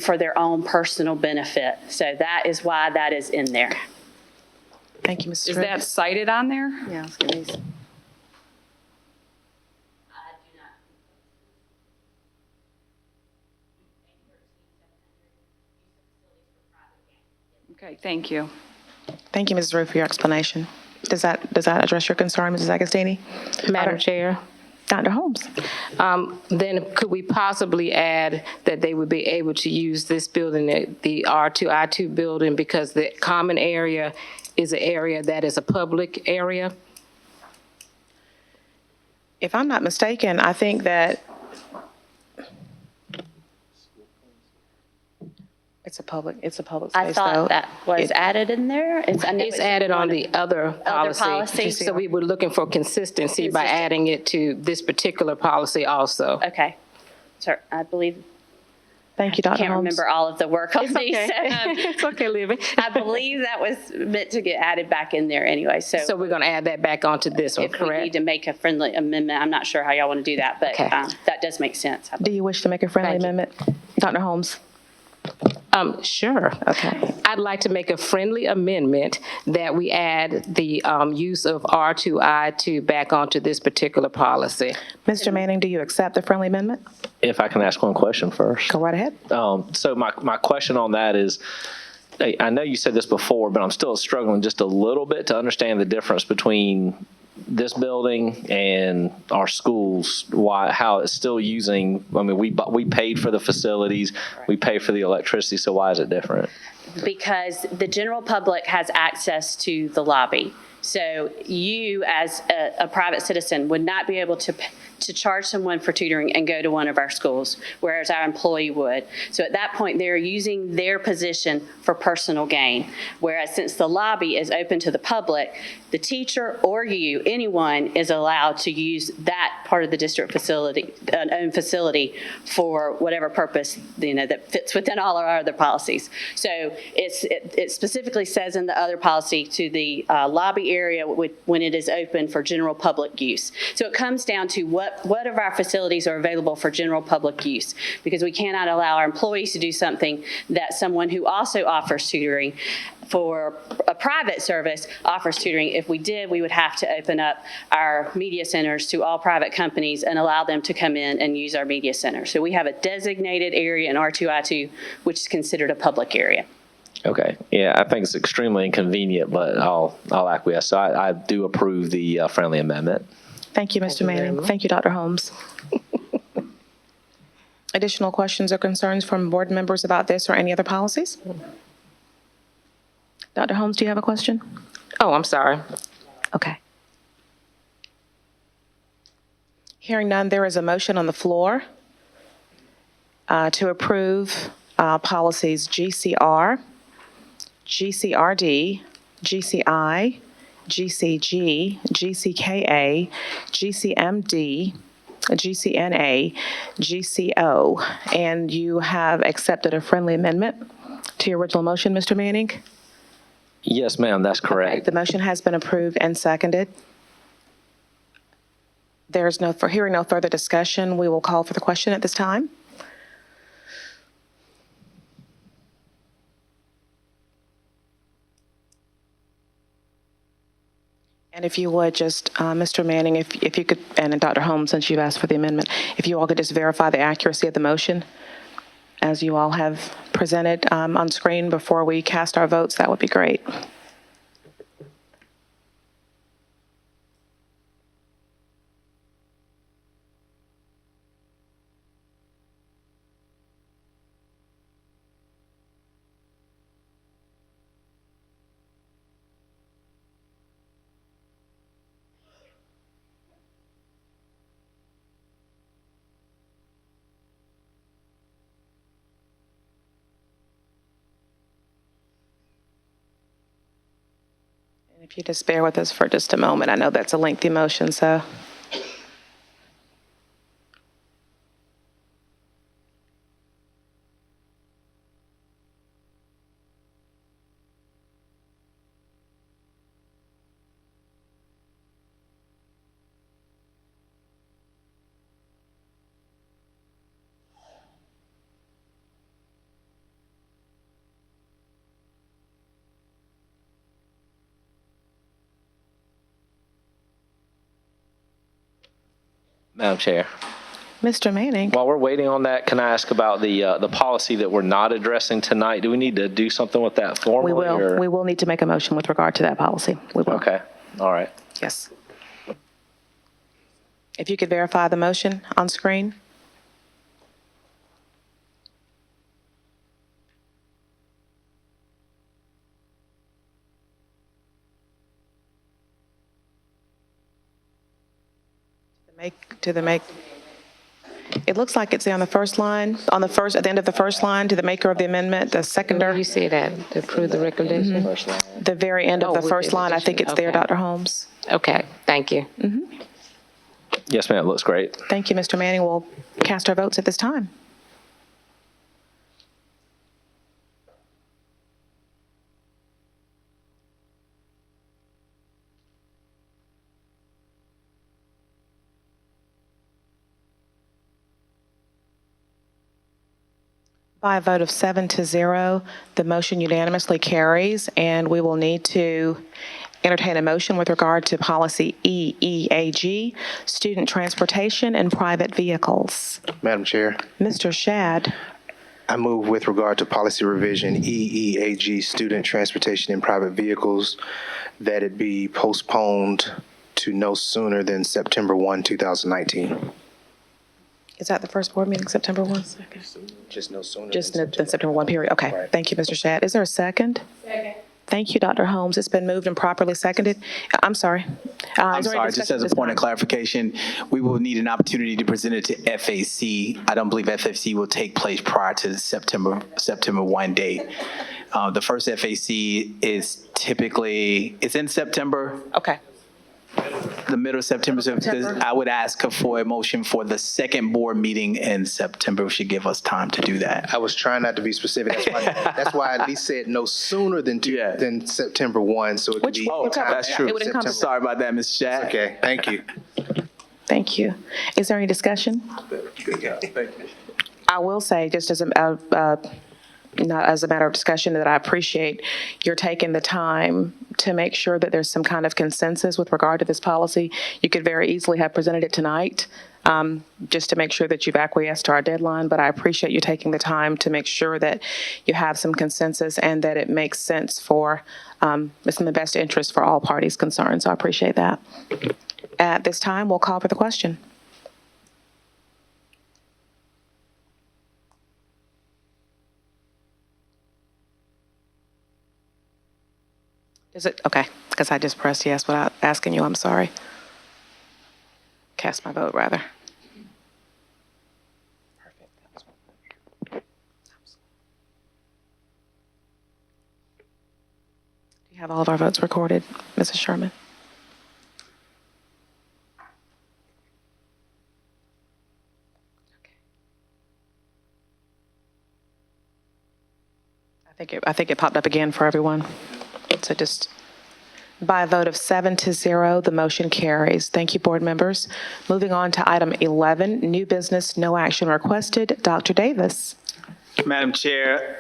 for their own personal benefit. So that is why that is in there. Thank you, Mrs. Is Ruth. that cited on there? yeah, I was gonna say- Okay, thank you. Thank you, Mrs. Ruth, for your explanation. Does that address your concern, Mrs. Agostini? Madam Chair, Dr. Holmes? then could we possibly add that they would be able to use this building, the R2I2 building, because the common area is an area that is a public area? If I'm not mistaken, I think that it's a public space, I though. thought that was It- added in there. I know It's added on the other policy. policy. So we were looking for consistency by Consistent. adding it to this particular policy also. Okay. Sir, I believe Thank you, Dr. Can't Holmes. remember all of the work on these. It's okay, Libby. I believe that was meant to get added back in there anyway, so. So we're going to add that back onto this one, If we need correct? to make a friendly amendment, I'm not sure how y'all want to do that, but Okay. that does make sense. Do you wish to make a friendly Thank you. amendment? Dr. Holmes? Sure. Okay. I'd like to make a friendly amendment that we add the use of R2I2 back onto this particular policy. Mr. Manning, do you accept the friendly amendment? If I can ask one question first. Go right ahead. So my question on that is, I know you said this before, but I'm still struggling just a little bit to understand the difference between this building and our schools, how it's still using, I mean, we paid for the facilities, we pay for the electricity, so why is it different? Because the general public has access to the lobby. So you, as a private citizen, would not be able to charge someone for tutoring and go to one of our schools, whereas our employee would. So at that point, they're using their position for personal gain. Whereas since the lobby is open to the public, the teacher or you, anyone, is allowed to use that part of the district facility, own facility, for whatever purpose, that fits within all our other policies. So it specifically says in the other policy to the lobby area when it is open for general public use. So it comes down to what of our facilities are available for general public use, because we cannot allow our employees to do something that someone who also offers tutoring for a private service offers tutoring. If we did, we would have to open up our media centers to all private companies and allow them to come in and use our media center. So we have a designated area in R2I2, which is considered a public area. Okay, yeah, I think it's extremely inconvenient, but I'll acquiesce. So I do approve the friendly amendment. Thank you, Mr. Manning. Thank you, Dr. Holmes. Additional questions or concerns from board members about this or any other policies? Dr. Holmes, do you have a question? Oh, I'm sorry. Okay. Hearing none, there is a motion on the floor to approve policies GCR, GCRD, GCI, GCG, GCKA, GCMD, GCNA, GCO, and you have accepted a friendly amendment to your original motion, Mr. Manning? Yes, ma'am, that's correct. The motion has been approved and seconded. Hearing no further discussion, we will call for the question at this time. And if you would just, Mr. Manning, if you could, and Dr. Holmes, since you've asked for the amendment, if you all could just verify the accuracy of the motion as you all have presented on screen before we cast our votes, that would be great. If you just bear with us for just a moment, I know that's a lengthy motion, so. Madam Chair, Mr. Manning, while we're waiting on that, can I ask about the policy that we're not addressing tonight? Do we need to do something with that formally? we will need to make a motion with regard to that policy. We will. Okay, all right. Yes. If you could verify the motion on screen. It looks like it's on the first line, at the end of the first line, to the maker of the amendment, the Where seconder, you say that, to approve the recommendation? the very end of the with first line. I think it's there, okay. Dr. Holmes. Okay, thank you. Yes, ma'am, it looks great. Thank you, Mr. Manning. We'll cast our votes at this time. By a vote of 7-0, the motion unanimously carries, and we will need to entertain a motion with regard to policy EEAG, student transportation and private vehicles. Madam Chair, Mr. Shad, I move with regard to policy revision EEAG, student transportation in private vehicles, that it be postponed to no sooner than September 1, 2019. is that the first board meeting, September 1? Just no sooner. Just than the September 1 period, okay. Right. Thank you, Mr. Shad. Is there a second? Second. Thank you, Dr. Holmes. It's been moved and properly seconded. I'm sorry. I'm Is there any sorry, just discussion as at a this point of time? clarification, we will need an opportunity to present it to FAC. I don't believe FAC will take place prior to the September 1 date. The first FAC is typically, it's in September, Okay. the middle of September. So I would ask for a motion for the second board meeting in September. We should give us time to do that. I was trying not to be specific. That's why I at least said no sooner than Yeah. than September 1, so it could Which be. would cover- That's true. It would encompass. Sorry about that, Ms. Shad. Okay, thank you. Thank you. Is there any discussion? I will say, just as not as a matter of discussion, that I appreciate your taking the time to make sure that there's some kind of consensus with regard to this policy. You could very easily have presented it tonight, just to make sure that you've acquiesced to our deadline, but I appreciate you taking the time to make sure that you have some consensus and that it makes sense for, it's in the best interest for all parties concerned, so I appreciate that. At this time, we'll call for the question. Is it, okay, because I just pressed yes without asking you, I'm sorry. Cast my vote, rather. Do you have all of our votes recorded, Mrs. Sherman? I think it popped up again for everyone. So just by a vote of 7-0, the motion carries. Thank you, board members. Moving on to item 11, new business, no action requested. Dr. Davis. Madam Chair,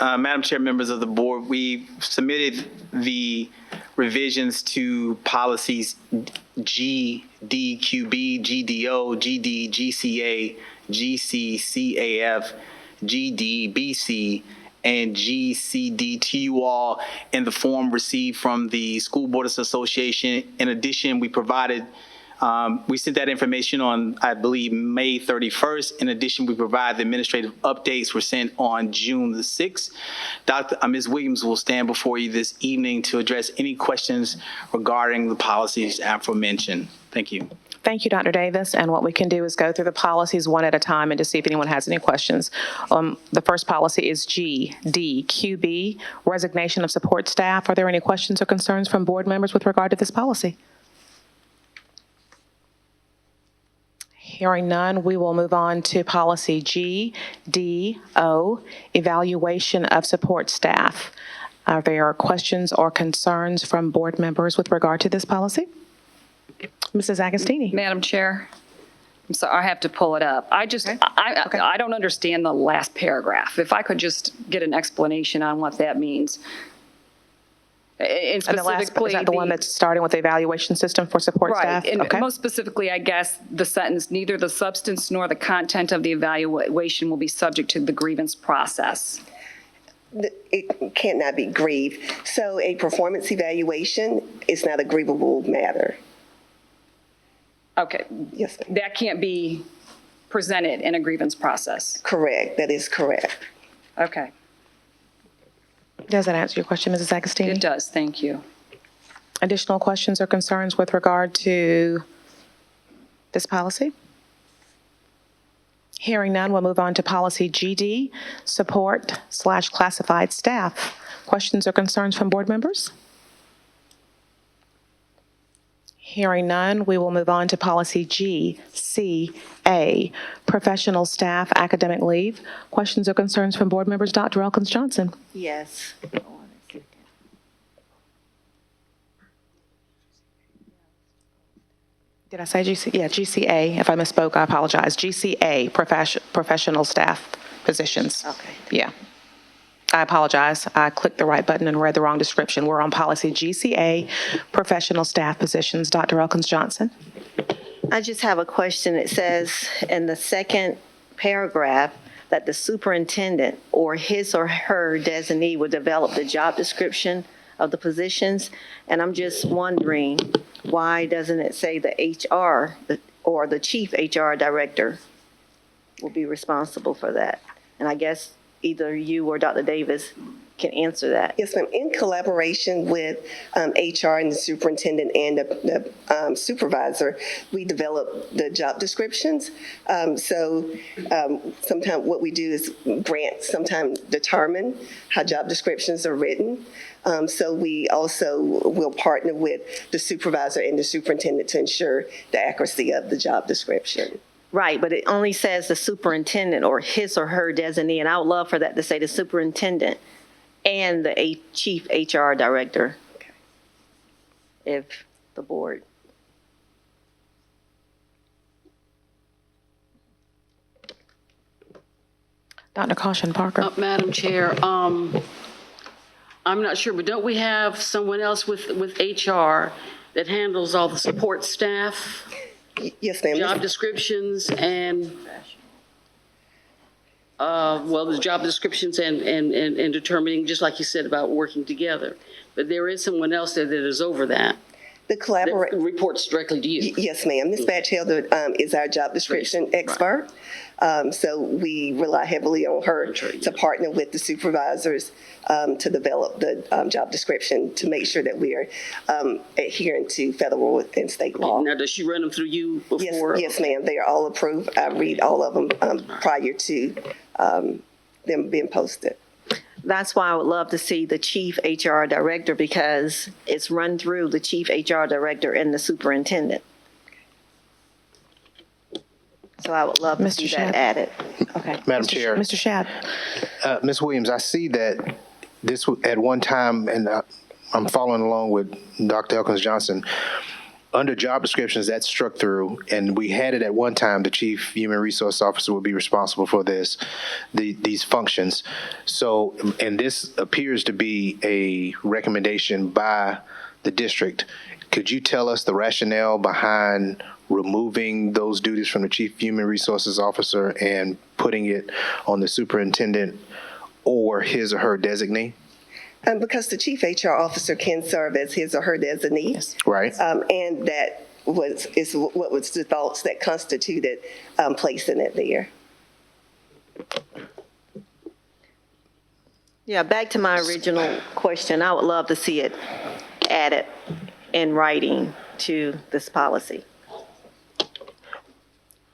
members of the board, we submitted the revisions to policies G, D, QB, GDO, GD, GCA, GCCAF, GD, BC, and GCD to you all in the form received from the School Boards Association. In addition, we provided, we sent that information on, I believe, May 31st. In addition, we provide the administrative updates were sent on June the 6th. Ms. Williams will stand before you this evening to address any questions regarding the policies aforementioned. Thank you. Thank you, Dr. Davis. And what we can do is go through the policies one at a time and to see if anyone has any questions. The first policy is G, D, QB, resignation of support staff. Are there any questions or concerns from board members with regard to this policy? Hearing none, we will move on to policy G, D, O, evaluation of support staff. Are there questions or concerns from board members with regard to this policy? Mrs. Agostini. Madam Chair, I'm sorry, I have to pull it up. I don't understand the last paragraph. If I could just get an explanation on what that means. And And the last, specifically, is that the one that's starting with the evaluation system for support staff? Right, and Okay. most specifically, I guess, the sentence, neither the substance nor the content of the evaluation will be subject to the grievance process. It cannot be grieved. So a performance evaluation is not a grievable matter. Okay. Yes, ma'am. That can't be presented in a grievance process. Correct. That is correct. Okay. Does that answer your question, Mrs. Agostini? It does, thank you. Additional questions or concerns with regard to this policy? Hearing none, we'll move on to policy GD, support/classified staff. Questions or concerns from board members? Hearing none, we will move on to policy GCA, professional staff academic leave. Questions or concerns from board members? Dr. Elkins-Johnson. Yes. Did I say GC? Yeah, GCA. If I misspoke, I apologize. GCA, professional staff positions. Okay. Yeah. I apologize. I clicked the right button and read the wrong description. We're on policy GCA, professional staff positions. Dr. Elkins-Johnson. I just have a question. It says in the second paragraph that the superintendent or his or her designee will develop the job description of the positions. And I'm just wondering, why doesn't it say the HR or the chief HR director will be responsible for that? And I guess either you or Dr. Davis can answer that. Yes, ma'am. In collaboration with HR and the superintendent and the supervisor, we develop the job descriptions. Sometimes what we do is sometimes determine how job descriptions are written. So we also will partner with the supervisor and the superintendent to ensure the accuracy of the job description. Right, but it only says the superintendent or his or her designee, and I would love for that to say the superintendent and the chief HR director. Okay. If the board. Dr. Caution Parker. Madam Chair, I'm not sure, but don't we have someone else with HR that handles all the support staff, Yes, ma'am. job descriptions, and, the job descriptions and determining, just like you said, about working together. But there is someone else there that is over that. The That collaboration. reports directly to you. Yes, ma'am. Ms. Batchelder is our job description expert. So we rely heavily on her to partner with the supervisors to develop the job description to make sure that we are adhering to federal and state law. Now, does she run them through you before? Yes, ma'am. They are all approved. I read all of them prior to them being posted. That's why I would love to see the chief HR director, because it's run through the chief HR director and the superintendent. So I would love to Mr. see Shad. that added. Okay. Madam Chair. Mr. Shad. Ms. Williams, I see that this at one time, and I'm following along with Dr. Elkins-Johnson, under job descriptions, that's struck through, and we had it at one time, the chief human resource officer would be responsible for these functions. So, and this appears to be a recommendation by the district. Could you tell us the rationale behind removing those duties from the chief human resources officer and putting it on the superintendent or his or her designee? Because the chief HR officer can serve as his or her designee. Yes. Right. And that is what was the thoughts that constituted placing it there. Yeah, back to my original question. I would love to see it added in writing to this policy.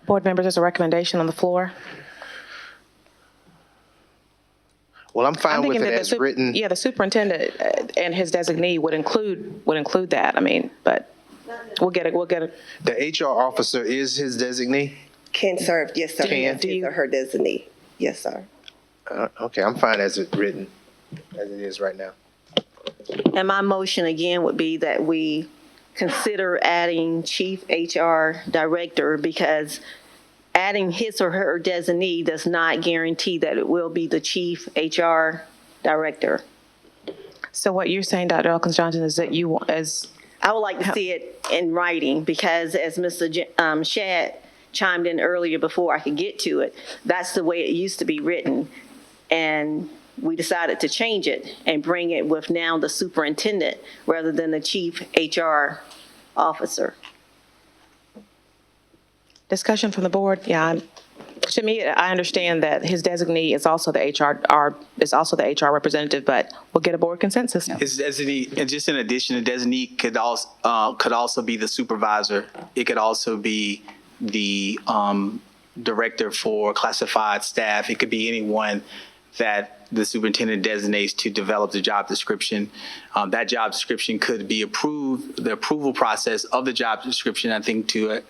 Board members, there's a recommendation on the floor. Well, I'm fine with thinking it that as written. Yeah, the superintendent and his designee would include that. I mean, but we'll get it. The HR officer is his designee? Can serve, yes, sir. Can. As his or her designee. Yes, sir. Okay, I'm fine as it written, as it is right now. And my motion again would be that we consider adding chief HR director, because adding his or her designee does not guarantee that it will be the chief HR director. So what you're saying, Dr. Elkins-Johnson, is that you want, I would like to see it in writing, because as Mr. Shad chimed in earlier before I could get to it, that's the way it used to be written. And we decided to change it and bring it with now the superintendent rather than the chief HR officer. discussion from the board? Yeah, to me, I understand that his designee is also the HR representative, but we'll get a board consensus. His designee, and just in addition, the designee could also be the supervisor. It could also be the director for classified staff. It could be anyone that the superintendent designates to develop the job description. That job description could be approved. The approval process of the job description, I think, to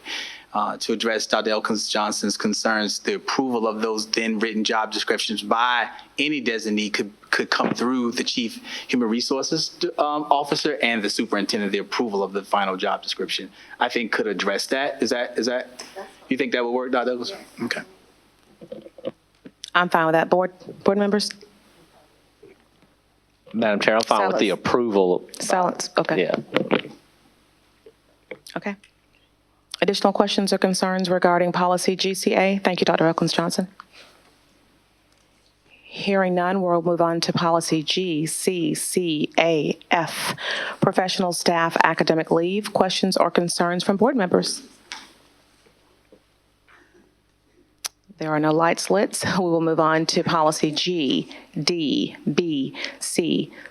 address Dr. Elkins-Johnson's concerns, the approval of those then written job descriptions by any designee could come through the chief human resources officer and the superintendent. The approval of the final job description, I think, could address that. Is that you think that would work, Dr. Elkins? Okay. I'm fine with that. Board members? Madam Chair, I'm fine with the Silence. approval. Silence, okay. Yeah. Okay. Additional questions or concerns regarding policy GCA? Thank you, Dr. Elkins Johnson. Hearing none, we'll move on to policy GCCAF, professional staff academic leave. Questions or concerns from board members? There are no lights lit. We will move on to policy GDBC,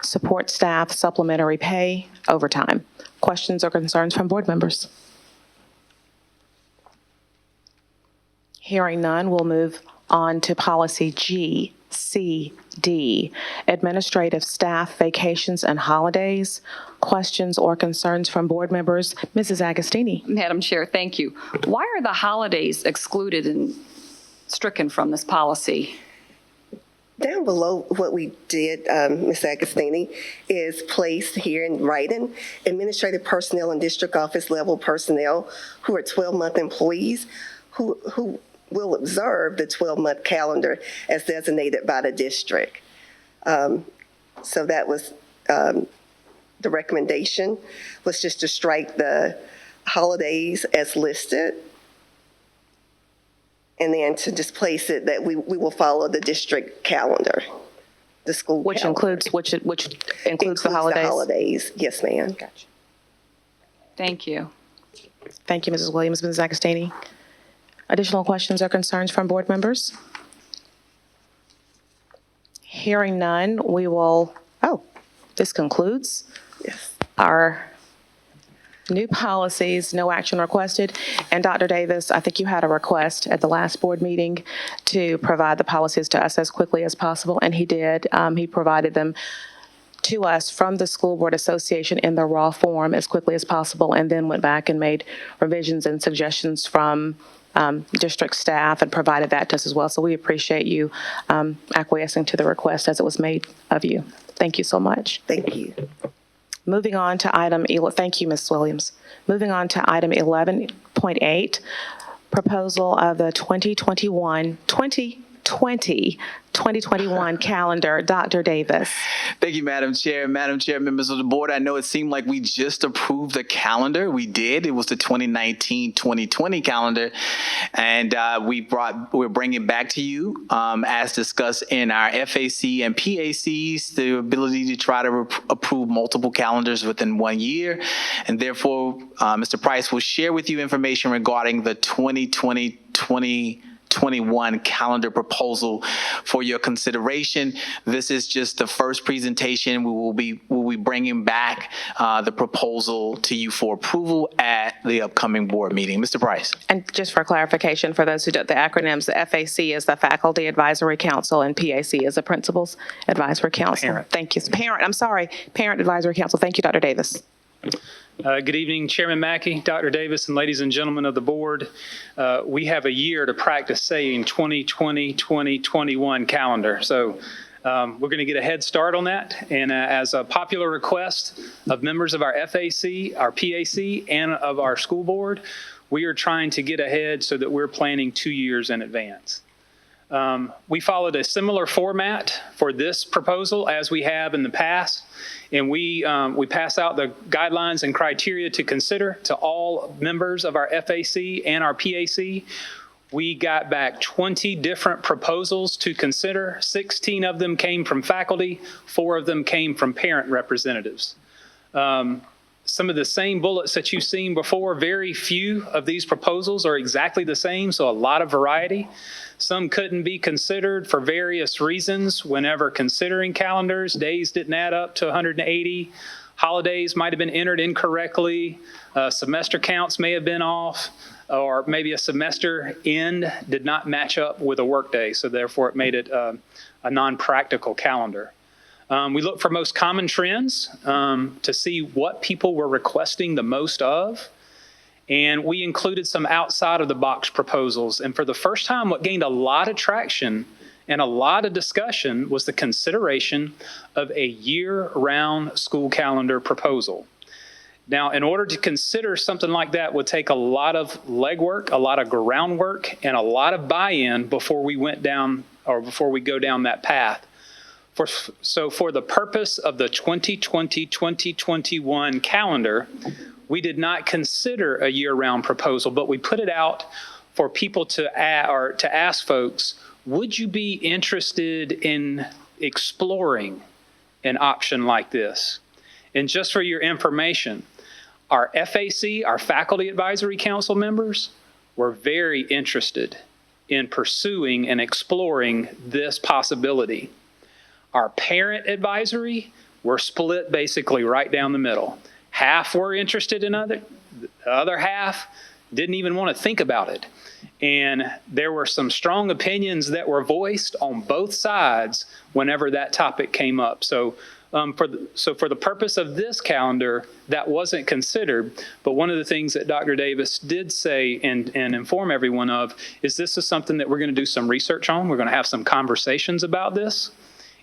support staff supplementary pay overtime. Questions or concerns from board members? Hearing none, we'll move on to policy GCD, administrative staff vacations and holidays. Questions or concerns from board members? Mrs. Agostini. Madam Chair, thank you. Why are the holidays excluded and stricken from this policy? Down below what we did, Ms. Agostini, is placed here in writing, administrative personnel and district office level personnel who are 12-month employees who will observe the 12-month calendar as designated by the district. So that was the recommendation, was just to strike the holidays as listed, and then to just place it that we will follow the district calendar, the school Which calendar. includes the holidays? The holidays, yes, ma'am. Gotcha. Thank you. Thank you, Mrs. Williams. Mrs. Agostini. Additional questions or concerns from board members? Hearing none, we will, this concludes our new policies, no action requested. And Dr. Davis, I think you had a request at the last board meeting to provide the policies to us as quickly as possible, and he did. He provided them to us from the School Board Association in the raw form as quickly as possible, and then went back and made revisions and suggestions from district staff and provided that to us as well. So we appreciate you acquiescing to the request as it was made of you. Thank you so much. Thank you. Moving on to thank you, Ms. Williams. Moving on to item 11.8, proposal of the 2021 calendar. Dr. Davis. Thank you, Madam Chair. Madam Chair, members of the board, I know it seemed like we just approved the calendar. We did. It was the 2019-2020 calendar. And we're bringing back to you, as discussed in our FAC and PACs, the ability to try to approve multiple calendars within 1 year. And therefore, Mr. Price will share with you information regarding the 2020-2021 calendar proposal for your consideration. This is just the first presentation. We will be bringing back the proposal to you for approval at the upcoming board meeting. Mr. Price. And just for clarification, for those who don't, the acronyms, the FAC is the Faculty Advisory Council and PAC is the Principals Advisory Council. Parent. Thank you. Parent Advisory Council. Thank you, Dr. Davis. Good evening, Chairman Mackey, Dr. Davis, and ladies and gentlemen of the board. We have a year to practice saying 2020-2021 calendar. So we're going to get a head start on that. And as a popular request of members of our FAC, our PAC, and of our school board, we are trying to get ahead so that we're planning 2 years in advance. We followed a similar format for this proposal as we have in the past, and we pass out the guidelines and criteria to consider to all members of our FAC and our PAC. We got back 20 different proposals to consider. 16 of them came from faculty, 4 of them came from parent representatives. Some of the same bullets that you've seen before, very few of these proposals are exactly the same, so a lot of variety. Some couldn't be considered for various reasons whenever considering calendars. Days didn't add up to 180. Holidays might have been entered incorrectly. Semester counts may have been off, or maybe a semester end did not match up with a workday, so therefore it made it a non-practical calendar. We looked for most common trends to see what people were requesting the most of. And we included some outside of the box proposals. And for the first time, what gained a lot of traction and a lot of discussion was the consideration of a year-round school calendar proposal. Now, in order to consider something like that would take a lot of legwork, a lot of groundwork, and a lot of buy-in before we went down or before we go down that path. So for the purpose of the 2020-2021 calendar, we did not consider a year-round proposal, but we put it out for people to ask folks, would you be interested in exploring an option like this? And just for your information, our FAC, our Faculty Advisory Council members, were very interested in pursuing and exploring this possibility. Our parent advisory, we're split basically right down the middle. Half were interested in the other half didn't even want to think about it. And there were some strong opinions that were voiced on both sides whenever that topic came up. So for the purpose of this calendar, that wasn't considered. But one of the things that Dr. Davis did say and inform everyone of is this is something that we're going to do some research on. We're going to have some conversations about this.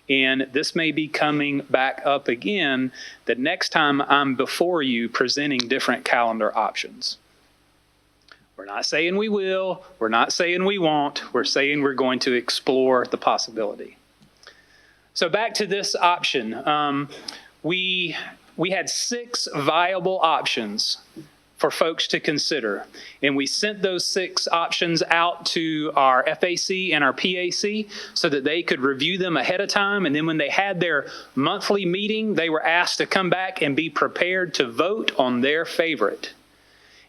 And this may be coming back up again the next time I'm before you presenting different calendar options. We're not saying we will. We're not saying we won't. We're saying we're going to explore the possibility. So back to this option. We had 6 viable options for folks to consider. And we sent those 6 options out to our FAC and our PAC so that they could review them ahead of time. And then when they had their monthly meeting, they were asked to come back and be prepared to vote on their favorite.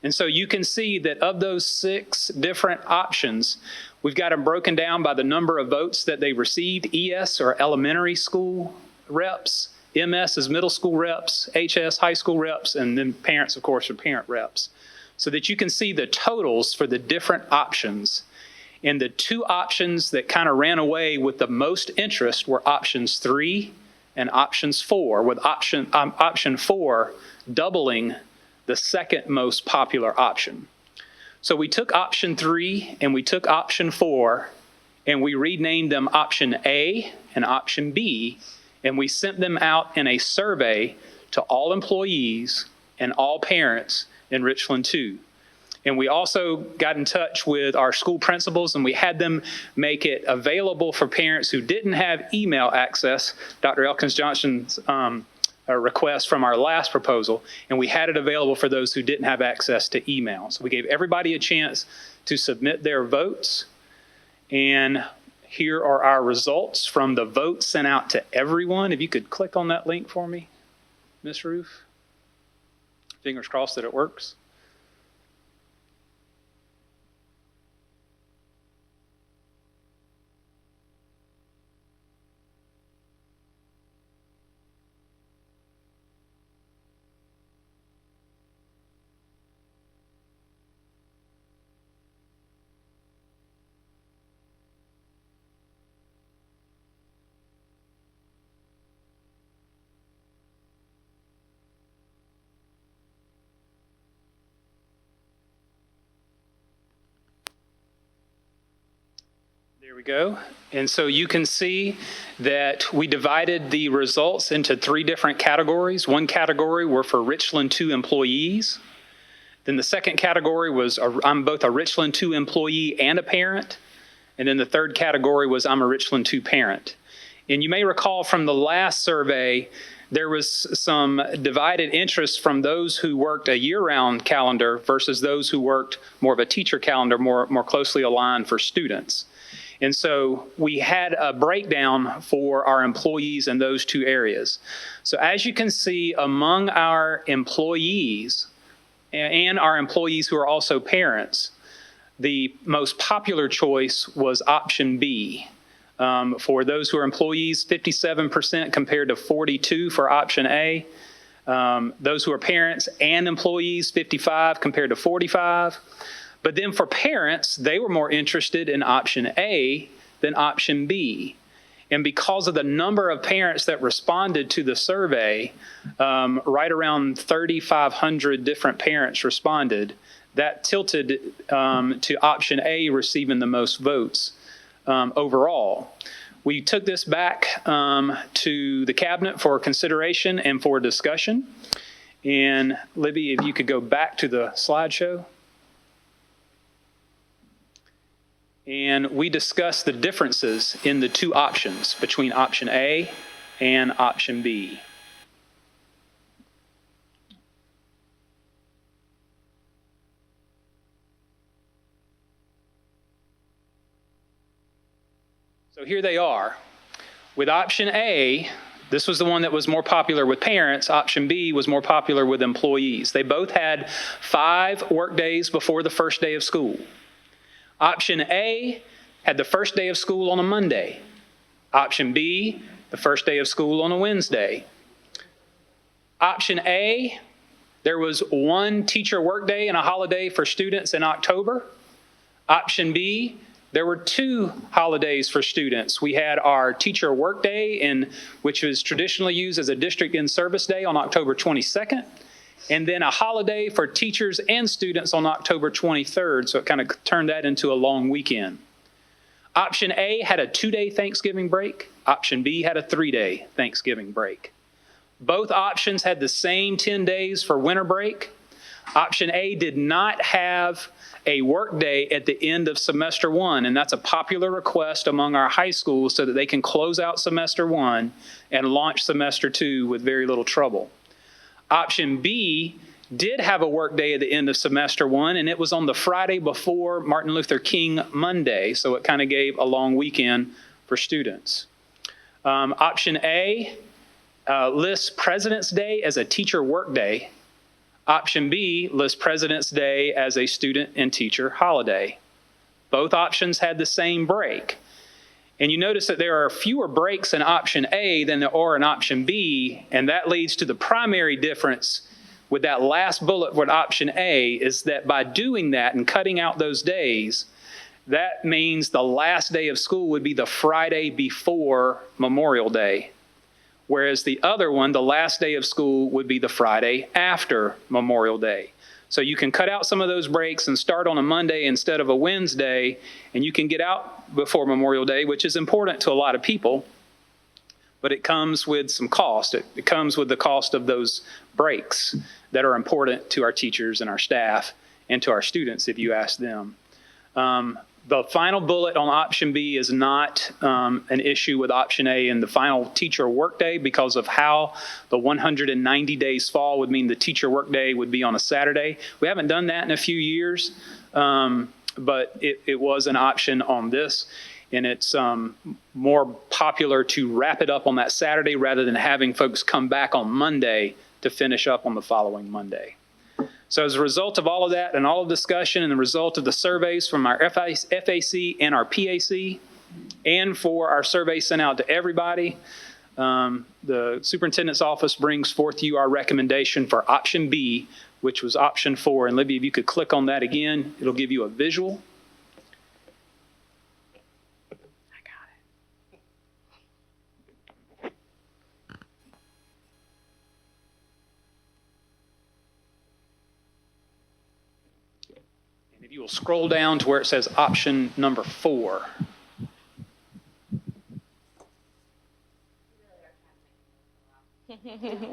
And so you can see that of those 6 different options, we've got them broken down by the number of votes that they received. ES are elementary school reps, MS is middle school reps, HS high school reps, and then parents, of course, are parent reps. So that you can see the totals for the different options. And the 2 options that kind of ran away with the most interest were options 3 and options 4, with option 4 doubling the second most popular option. So we took option 3 and we took option 4 and we renamed them option A and option B, and we sent them out in a survey to all employees and all parents in Richland 2. And we also got in touch with our school principals and we had them make it available for parents who didn't have email access, Dr. Elkins Johnson's a request from our last proposal, and we had it available for those who didn't have access to email. So we gave everybody a chance to submit their votes, and here are our results from the votes sent out to everyone. If you could click on that link for me, Ms. Roof. Fingers crossed that it works. There we go. And so you can see that we divided the results into 3 different categories. One category were for Richland 2 employees. Then the second category was I'm both a Richland 2 employee and a parent. And then the third category was I'm a Richland 2 parent. And you may recall from the last survey, there was some divided interest from those who worked a year-round calendar versus those who worked more of a teacher calendar, more closely aligned for students. And so we had a breakdown for our employees in those 2 areas. So as you can see, among our employees and our employees who are also parents, the most popular choice was option B. For those who are employees, 57% compared to 42% for option A. Those who are parents and employees, 55% compared to 45%. But then for parents, they were more interested in option A than option B. And because of the number of parents that responded to the survey, right around 3,500 different parents responded, that tilted to option A receiving the most votes overall. We took this back to the cabinet for consideration and for discussion. And Libby, if you could go back to the slideshow. And we discussed the differences in the two options between option A and option B. So here they are. With option A, this was the one that was more popular with parents. Option B was more popular with employees. They both had 5 work days before the first day of school. Option A had the first day of school on a Monday. Option B, the first day of school on a Wednesday. Option A, there was 1 teacher workday and a holiday for students in October. Option B, there were 2 holidays for students. We had our teacher workday, which was traditionally used as a district in-service day on October 22nd, and then a holiday for teachers and students on October 23rd, so it kind of turned that into a long weekend. Option A had a 2-day Thanksgiving break. Option B had a 3-day Thanksgiving break. Both options had the same 10 days for winter break. Option A did not have a work day at the end of semester 1, and that's a popular request among our high schools so that they can close out semester 1 and launch semester 2 with very little trouble. Option B did have a work day at the end of semester 1, and it was on the Friday before Martin Luther King Monday, so it kind of gave a long weekend for students. Option A lists President's Day as a teacher work day. Option B lists President's Day as a student and teacher holiday. Both options had the same break. And you notice that there are fewer breaks in option A than there are in option B, and that leads to the primary difference with that last bullet with option A is that by doing that and cutting out those days, that means the last day of school would be the Friday before Memorial Day. Whereas the other one, the last day of school, would be the Friday after Memorial Day. So you can cut out some of those breaks and start on a Monday instead of a Wednesday, and you can get out before Memorial Day, which is important to a lot of people, but it comes with some cost. It comes with the cost of those breaks that are important to our teachers and our staff and to our students if you ask them. The final bullet on option B is not an issue with option A and the final teacher workday because of how the 190 days fall would mean the teacher workday would be on a Saturday. We haven't done that in a few years, but it was an option on this, and it's more popular to wrap it up on that Saturday rather than having folks come back on Monday to finish up on the following Monday. So as a result of all of that and all of the discussion and the result of the surveys from our FAC and our PAC, and for our survey sent out to everybody, the superintendent's office brings forth to you our recommendation for option B, which was option 4. And Libby, if you could click on that again, it'll give you a visual. You will scroll down to where it says option number 4.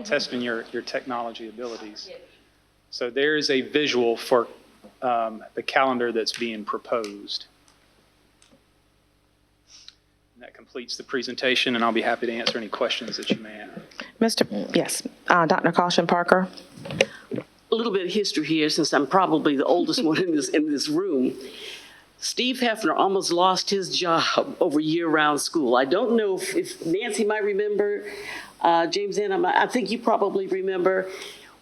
Testing your technology abilities. So there's a visual for the calendar that's being proposed. And that completes the presentation, and I'll be happy to answer any questions that you may have. Yes, Dr. Caution Parker. A little bit of history here, since I'm probably the oldest one in this room. Steve Hefner almost lost his job over year-round school. I don't know if Nancy might remember, James Ann, I think you probably remember.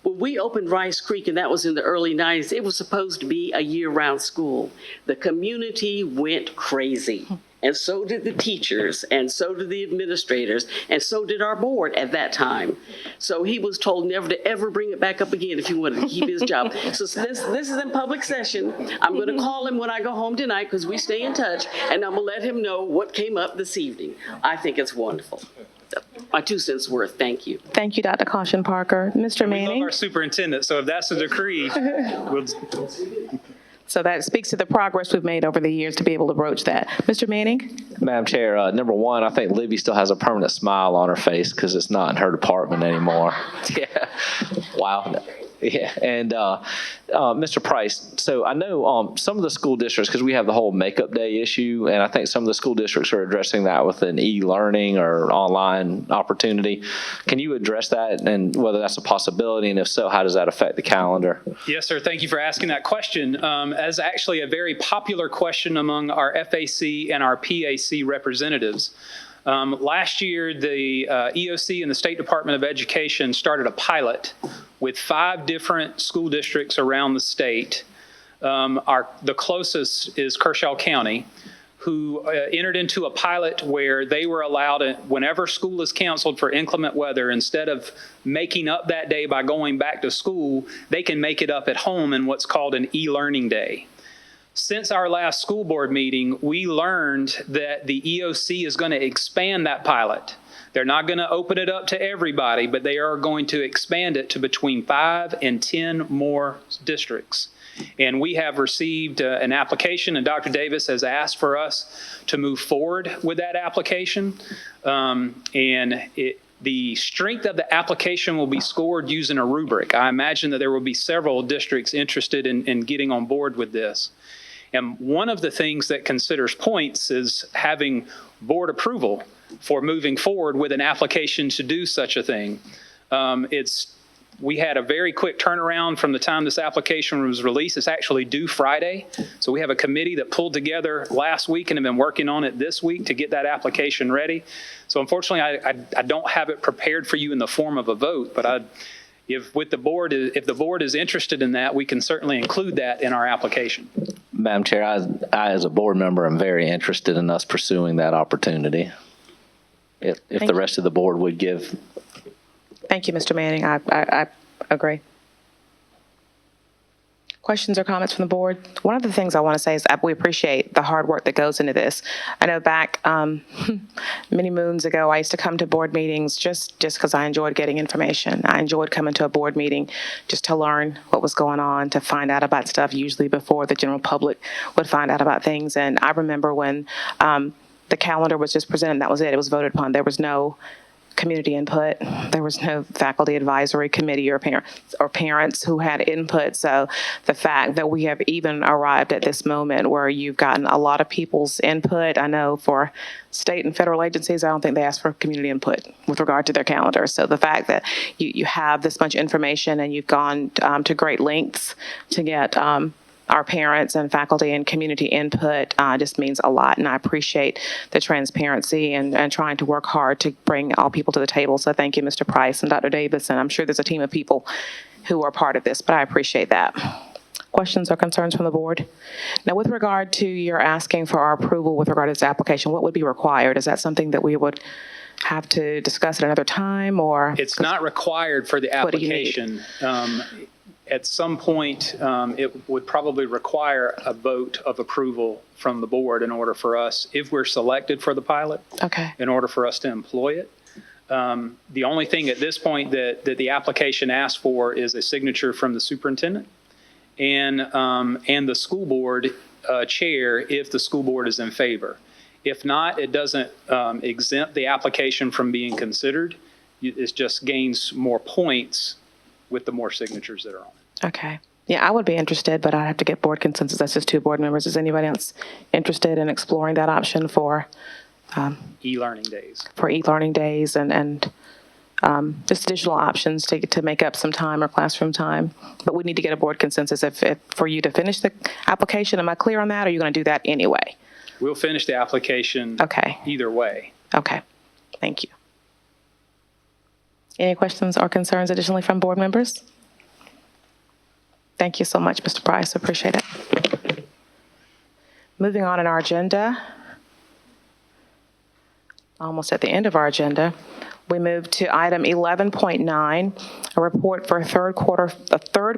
When we opened Rice Creek, and that was in the early 90s, it was supposed to be a year-round school. The community went crazy. And so did the teachers, and so did the administrators, and so did our board at that time. So he was told never to ever bring it back up again if he wanted to keep his job. So this is in public session. I'm going to call him when I go home tonight because we stay in touch, and I'm going to let him know what came up this evening. I think it's wonderful. My 2 cents worth. Thank you. Thank you, Dr. Caution Parker. Mr. Manning? We love our superintendent, so if that's the decree, we'll... So that speaks to the progress we've made over the years to be able to broach that. Mr. Manning? Madam Chair, number 1, I think Libby still has a permanent smile on her face because it's not in her department anymore. Yeah. Wow. Yeah, and Mr. Price, so I know some of the school districts, because we have the whole makeup day issue, and I think some of the school districts are addressing that with an e-learning or online opportunity. Can you address that and whether that's a possibility, and if so, how does that affect the calendar? Yes, sir. Thank you for asking that question. As actually a very popular question among our FAC and our PAC representatives. Last year, the EOC and the State Department of Education started a pilot with 5 different school districts around the state. The closest is Kershaw County, who entered into a pilot where they were allowed, whenever school is canceled for inclement weather, instead of making up that day by going back to school, they can make it up at home in what's called an e-learning day. Since our last school board meeting, we learned that the EOC is going to expand that pilot. They're not going to open it up to everybody, but they are going to expand it to between 5 and 10 more districts. And we have received an application, and Dr. Davis has asked for us to move forward with that application. The strength of the application will be scored using a rubric. I imagine that there will be several districts interested in getting on board with this. And one of the things that considers points is having board approval for moving forward with an application to do such a thing. We had a very quick turnaround from the time this application was released. It's actually due Friday. So we have a committee that pulled together last week and have been working on it this week to get that application ready. So unfortunately, I don't have it prepared for you in the form of a vote, but if the board is interested in that, we can certainly include that in our application. Madam Chair, I as a board member am very interested in us pursuing that opportunity. If the rest of the board would give. Thank you, Mr. Manning. I agree. Questions or comments from the board? One of the things I want to say is we appreciate the hard work that goes into this. I know back many moons ago, I used to come to board meetings just because I enjoyed getting information. I enjoyed coming to a board meeting just to learn what was going on, to find out about stuff, usually before the general public would find out about things. And I remember when the calendar was just presented, that was it. It was voted upon. There was no community input. There was no faculty advisory committee or parents who had input. So the fact that we have even arrived at this moment where you've gotten a lot of people's input, I know for state and federal agencies, I don't think they ask for community input with regard to their calendar. So the fact that you have this much information and you've gone to great lengths to get our parents and faculty and community input just means a lot. And I appreciate the transparency and trying to work hard to bring all people to the table. So thank you, Mr. Price and Dr. Davis. And I'm sure there's a team of people who are part of this, but I appreciate that. Questions or concerns from the board? Now, with regard to your asking for our approval with regard to this application, what would be required? Is that something that we would have to discuss at another time, or? It's not required for the application. At some point, it would probably require a vote of approval from the board in order for us, if we're selected for the pilot, in order for us to employ it. The only thing at this point that the application asks for is a signature from the superintendent and the school board chair if the school board is in favor. If not, it doesn't exempt the application from being considered. It just gains more points with the more signatures that are on it. Okay. Yeah, I would be interested, but I'd have to get board consensus. That's just 2 board members. Is anybody else interested in exploring that option for e-learning days? For e-learning days and just additional options to make up some time or classroom time. But we need to get a board consensus if for you to finish the application. Am I clear on that, or are you going to do that anyway? We'll finish the application either way. Okay. Thank you. Any questions or concerns additionally from board members? Thank you so much, Mr. Price. Appreciate it. Moving on in our agenda, almost at the end of our agenda, we move to item 11.9, a report for a third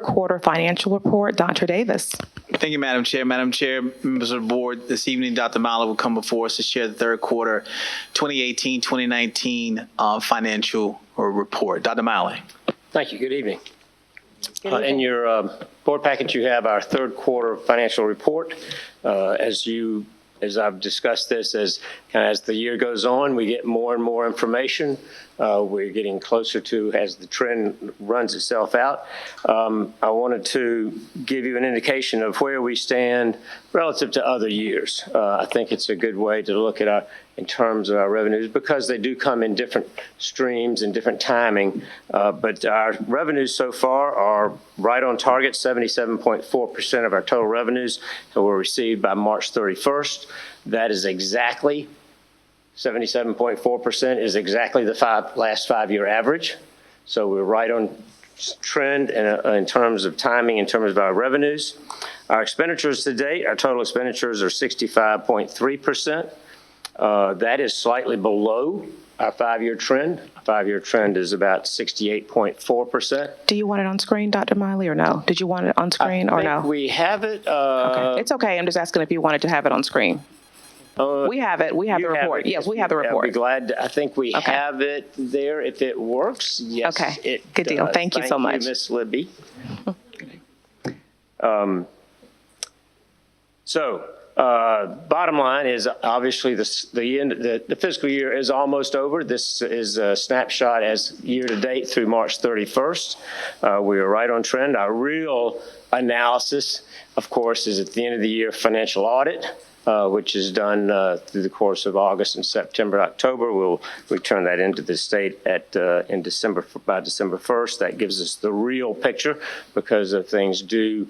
quarter financial report. Dr. Davis. Thank you, Madam Chair. Madam Chair, members of the board, this evening, Dr. Mahler will come before us to share the third quarter 2018-2019 financial report. Dr. Mahler. Thank you. Good evening. In your board package, you have our third quarter financial report. As I've discussed this, as the year goes on, we get more and more information we're getting closer to as the trend runs itself out. I wanted to give you an indication of where we stand relative to other years. I think it's a good way to look at in terms of our revenues, because they do come in different streams and different timing. But our revenues so far are right on target. 77.4% of our total revenues were received by March 31st. That is exactly 77.4% is exactly the last 5-year average. So we're right on trend in terms of timing, in terms of our revenues. Our expenditures to date, our total expenditures are 65.3%. That is slightly below our 5-year trend. Our 5-year trend is about 68.4%. Do you want it on screen, Dr. Miley, or no? Did you want it on screen or no? We have it. Okay. It's okay. I'm just asking if you wanted to have it on screen. We have it. We have the report. Yes, we have the report. I'll be glad. I think we have it there. If it works, yes. Okay. It Good deal. does. Thank you so much. Thank you, Ms. Libby. Bottom line is obviously the fiscal year is almost over. This is a snapshot as year to date through March 31st. We are right on trend. Our real analysis, of course, is at the end of the year financial audit, which is done through the course of August and September, October. We'll return that into the state by December 1st. That gives us the real picture, because of things do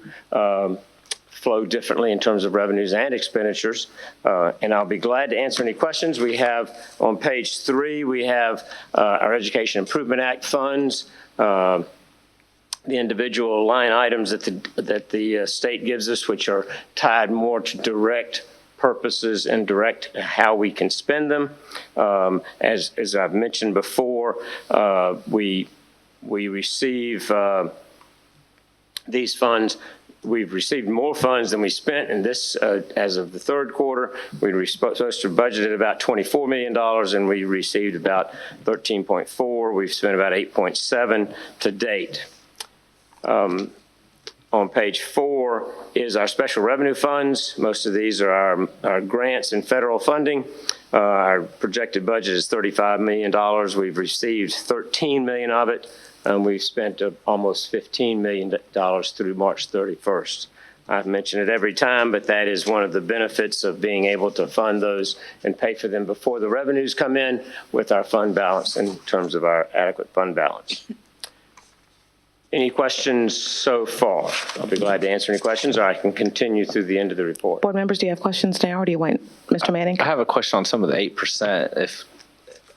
flow differently in terms of revenues and expenditures. And I'll be glad to answer any questions. We have on page 3, we have our Education Improvement Act funds, the individual line items that the state gives us, which are tied more to direct purposes and direct how we can spend them. As I've mentioned before, we receive these funds. We've received more funds than we spent, and this, as of the third quarter, we were supposed to budget at about $24 million, and we received about 13.4. We've spent about 8.7 to date. On page 4 is our special revenue funds. Most of these are our grants and federal funding. Our projected budget is $35 million. We've received $13 million of it. We've spent almost $15 million through March 31st. I've mentioned it every time, but that is one of the benefits of being able to fund those and pay for them before the revenues come in with our fund balance in terms of our adequate fund balance. Any questions so far? I'll be glad to answer any questions, or I can continue through the end of the report. Board members, do you have questions now, or do you want Mr. Manning? I have a question on some of the 8%, if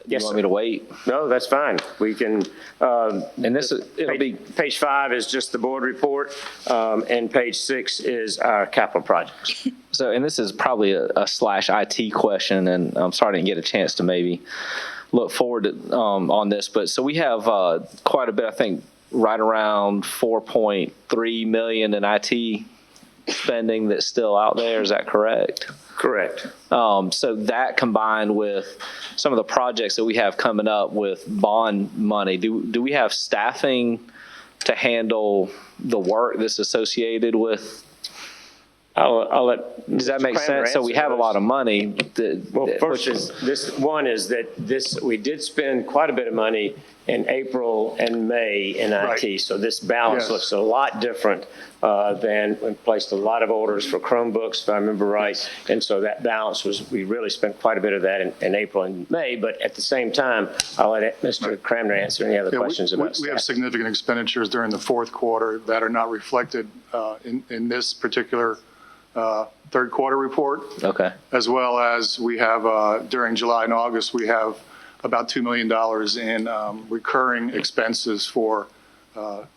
you want me to wait. No, that's fine. We can, and it'll be page 5 is just the board report, and page 6 is our capital projects. So, and this is probably a /IT question, and I'm sorry I didn't get a chance to maybe look forward to, on this, but so we have quite a bit, I think, right around $4.3 million in IT spending that's still out there. Is that correct? Correct. So that combined with some of the projects that we have coming up with bond money, do we have staffing to handle the work that's associated with? I'll let. Does that make sense? So we have a lot of money. Well, first is that we did spend quite a bit of money in April and May in IT. Right. So this balance looks a lot different than we placed a lot of orders for Chromebooks, if I remember right. And so that balance we really spent quite a bit of that in April and May. But at the same time, I'll let Mr. Cramner answer any other questions about We have staff. significant expenditures during the fourth quarter that are not reflected in this particular third quarter report. Okay. As well as we have, during July and August, we have about $2 million in recurring expenses for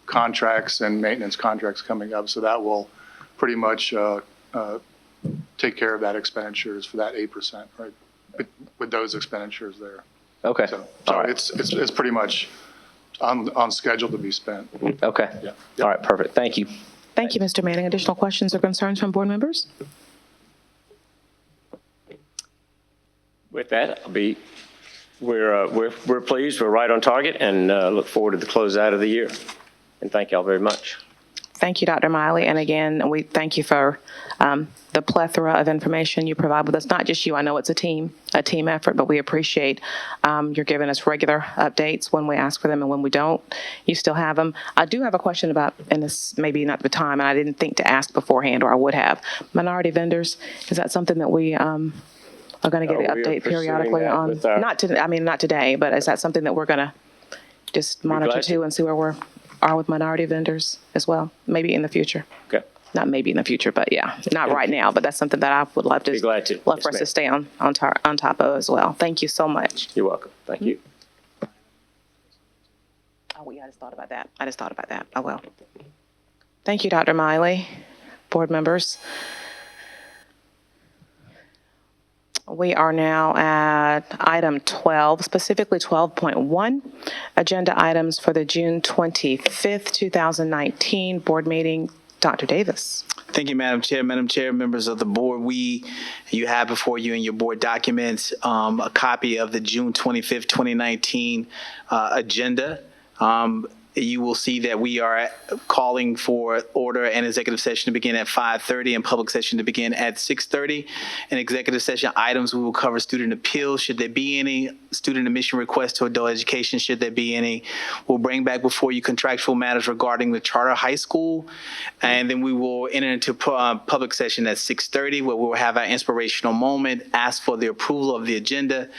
contracts and maintenance contracts coming up. So that will pretty much take care of that expenditures for that 8%, right? With those expenditures there. Okay. So All right. it's pretty much on schedule to be spent. Okay. Yeah. All right. Perfect. Thank you. Thank you, Mr. Manning. Additional questions or concerns from board members? With that, we're pleased. We're right on target, and look forward to the closeout of the year. And thank y'all very much. Thank you, Dr. Miley. And again, we thank you for the plethora of information you provide with us. Not just you, I know it's a team effort, but we appreciate you're giving us regular updates when we ask for them, and when we don't, you still have them. I do have a question about, and this maybe not the time, and I didn't think to ask beforehand, or I would have. Minority vendors, is that something that we are going to get an update periodically on? Not today, but is that something that we're going to just monitor too and see where we are with minority vendors as well, maybe in the future? Okay. Not maybe in the future, but yeah, not right now, but that's something that I would love to. Be glad to. Love for us to stay on top of as well. Thank you so much. You're welcome. Thank you. Oh, yeah, I just thought about that. Oh, well. Thank you, Dr. Miley, board members. We are now at item 12, specifically 12.1, agenda items for the June 25th, 2019 board meeting. Dr. Davis. Thank you, Madam Chair. Madam Chair, members of the board, you have before you in your board documents a copy of the June 25th, 2019 agenda. You will see that we are calling for order and executive session to begin at 5:30 and public session to begin at 6:30. In executive session items, we will cover student appeals, should there be any, student admission requests to adult education, should there be any. We'll bring back before you contractual matters regarding the charter high school, and then we will enter into public session at 6:30, where we'll have our inspirational moment, ask for the approval of the agenda,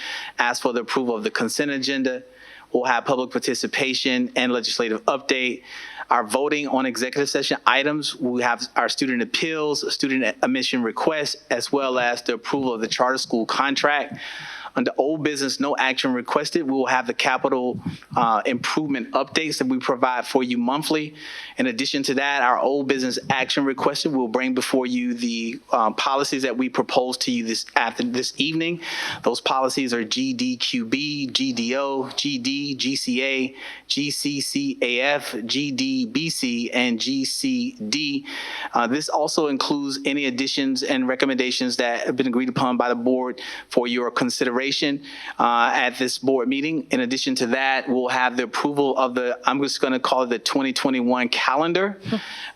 ask for the approval of the consent agenda. We'll have public participation and legislative update. Our voting on executive session items, we have our student appeals, student admission requests, as well as the approval of the charter school contract. Under old business, no action requested. We will have the capital improvement updates that we provide for you monthly. In addition to that, our old business action requested, we'll bring before you the policies that we propose to you this evening. Those policies are GDQB, GDO, GD, GCA, GCCAF, GDBC, and GCD. This also includes any additions and recommendations that have been agreed upon by the board for your consideration at this board meeting. In addition to that, we'll have the approval of I'm just going to call it the 2021 calendar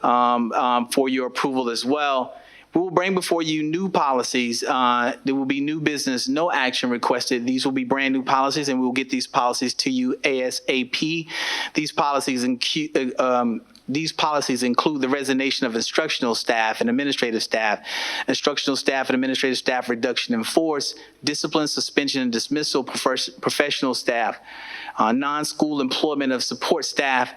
for your approval as well. We will bring before you new policies. There will be new business, no action requested. These will be brand new policies, and we will get these policies to you ASAP. These policies include the resignation of instructional staff and administrative staff, instructional staff and administrative staff reduction in force, discipline, suspension, and dismissal, professional staff, non-school employment of support staff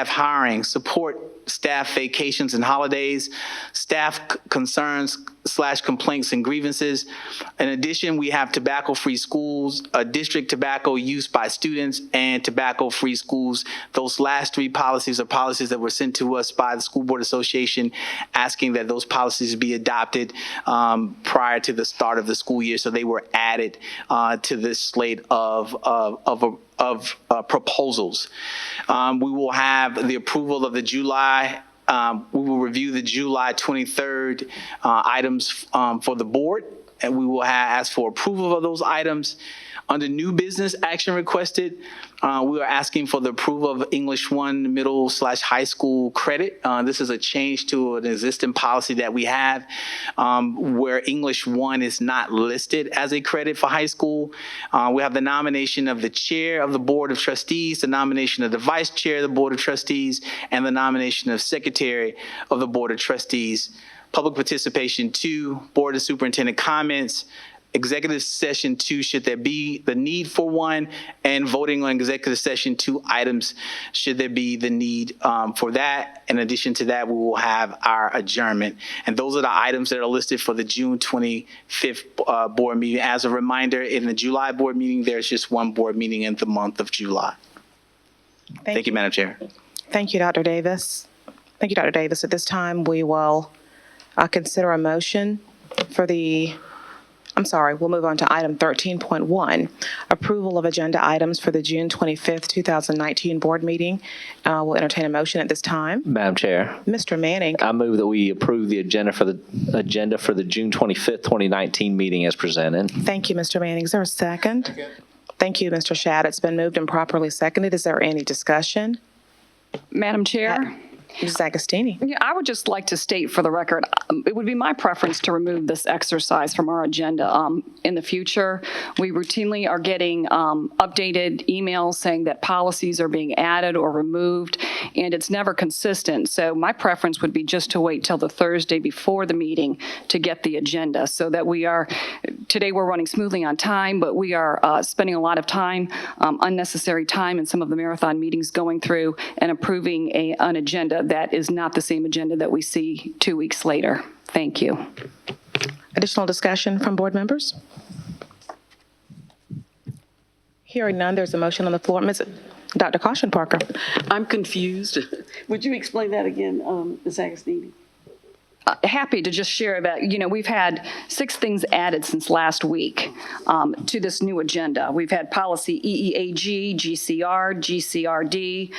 hiring, support staff vacations and holidays, staff concerns / complaints and grievances. In addition, we have tobacco-free schools, district tobacco use by students, and tobacco-free schools. Those last three policies are policies that were sent to us by the School Board Association, asking that those policies be adopted prior to the start of the school year. So they were added to this slate of proposals. We will have the approval of the July. We will review the July 23rd items for the board, and we will ask for approval of those items. Under new business action requested, we are asking for the approval of English 1 middle / high school credit. This is a change to an existing policy that we have where English 1 is not listed as a credit for high school. We have the nomination of the chair of the Board of Trustees, the nomination of the vice chair of the Board of Trustees, and the nomination of secretary of the Board of Trustees. Public participation 2, Board of Superintendent comments, executive session 2, should there be the need for one, and voting on executive session 2 items, should there be the need for that. In addition to that, we will have our adjournment. And those are the items that are listed for the June 25th board meeting. As a reminder, in the July board meeting, there's just one board meeting in the month of July. Thank you, Madam Chair. Thank you, Dr. Davis. Thank you, Dr. Davis. At this time, we will consider a motion for we'll move on to item 13.1, approval of agenda items for the June 25th, 2019 board meeting. We'll entertain a motion at this time. Madam Chair. Mr. Manning. I move that we approve the agenda for the June 25th, 2019 meeting as presented. Thank you, Mr. Manning. Is there a second? Thank you, Mr. Shadd. It's been moved and properly seconded. Is there any discussion? Madam Chair? Mrs. Agostini. Yeah, I would just like to state for the record, it would be my preference to remove this exercise from our agenda. In the future, we routinely are getting updated emails saying that policies are being added or removed, and it's never consistent. So my preference would be just to wait till the Thursday before the meeting to get the agenda, so that today we're running smoothly on time, but we are spending a lot of time, unnecessary time in some of the marathon meetings going through and approving an agenda that is not the same agenda that we see 2 weeks later. Thank you. Additional discussion from board members? Hearing none, there's a motion on the floor. Dr. Caution Parker. I'm confused. Would you explain that again, Ms. Agostini? Happy to just share that, we've had 6 things added since last week to this new agenda. We've had policy EEAG, GCR, GCRD,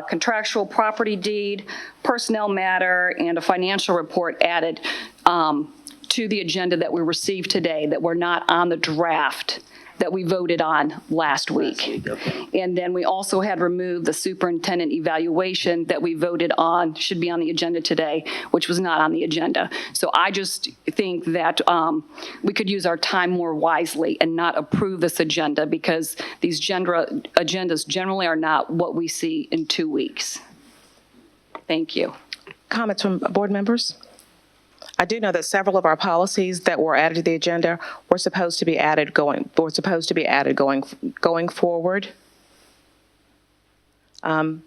contractual property deed, personnel matter, and a financial report added to the agenda that we received today that were not on the draft that we voted on last week. Okay. And then we also had removed the superintendent evaluation that we voted on, should be on the agenda today, which was not on the agenda. So I just think that we could use our time more wisely and not approve this agenda, because these agendas generally are not what we see in 2 weeks. Thank you. Comments from board members? I do know that several of our policies that were added to the agenda were supposed to be added going forward. So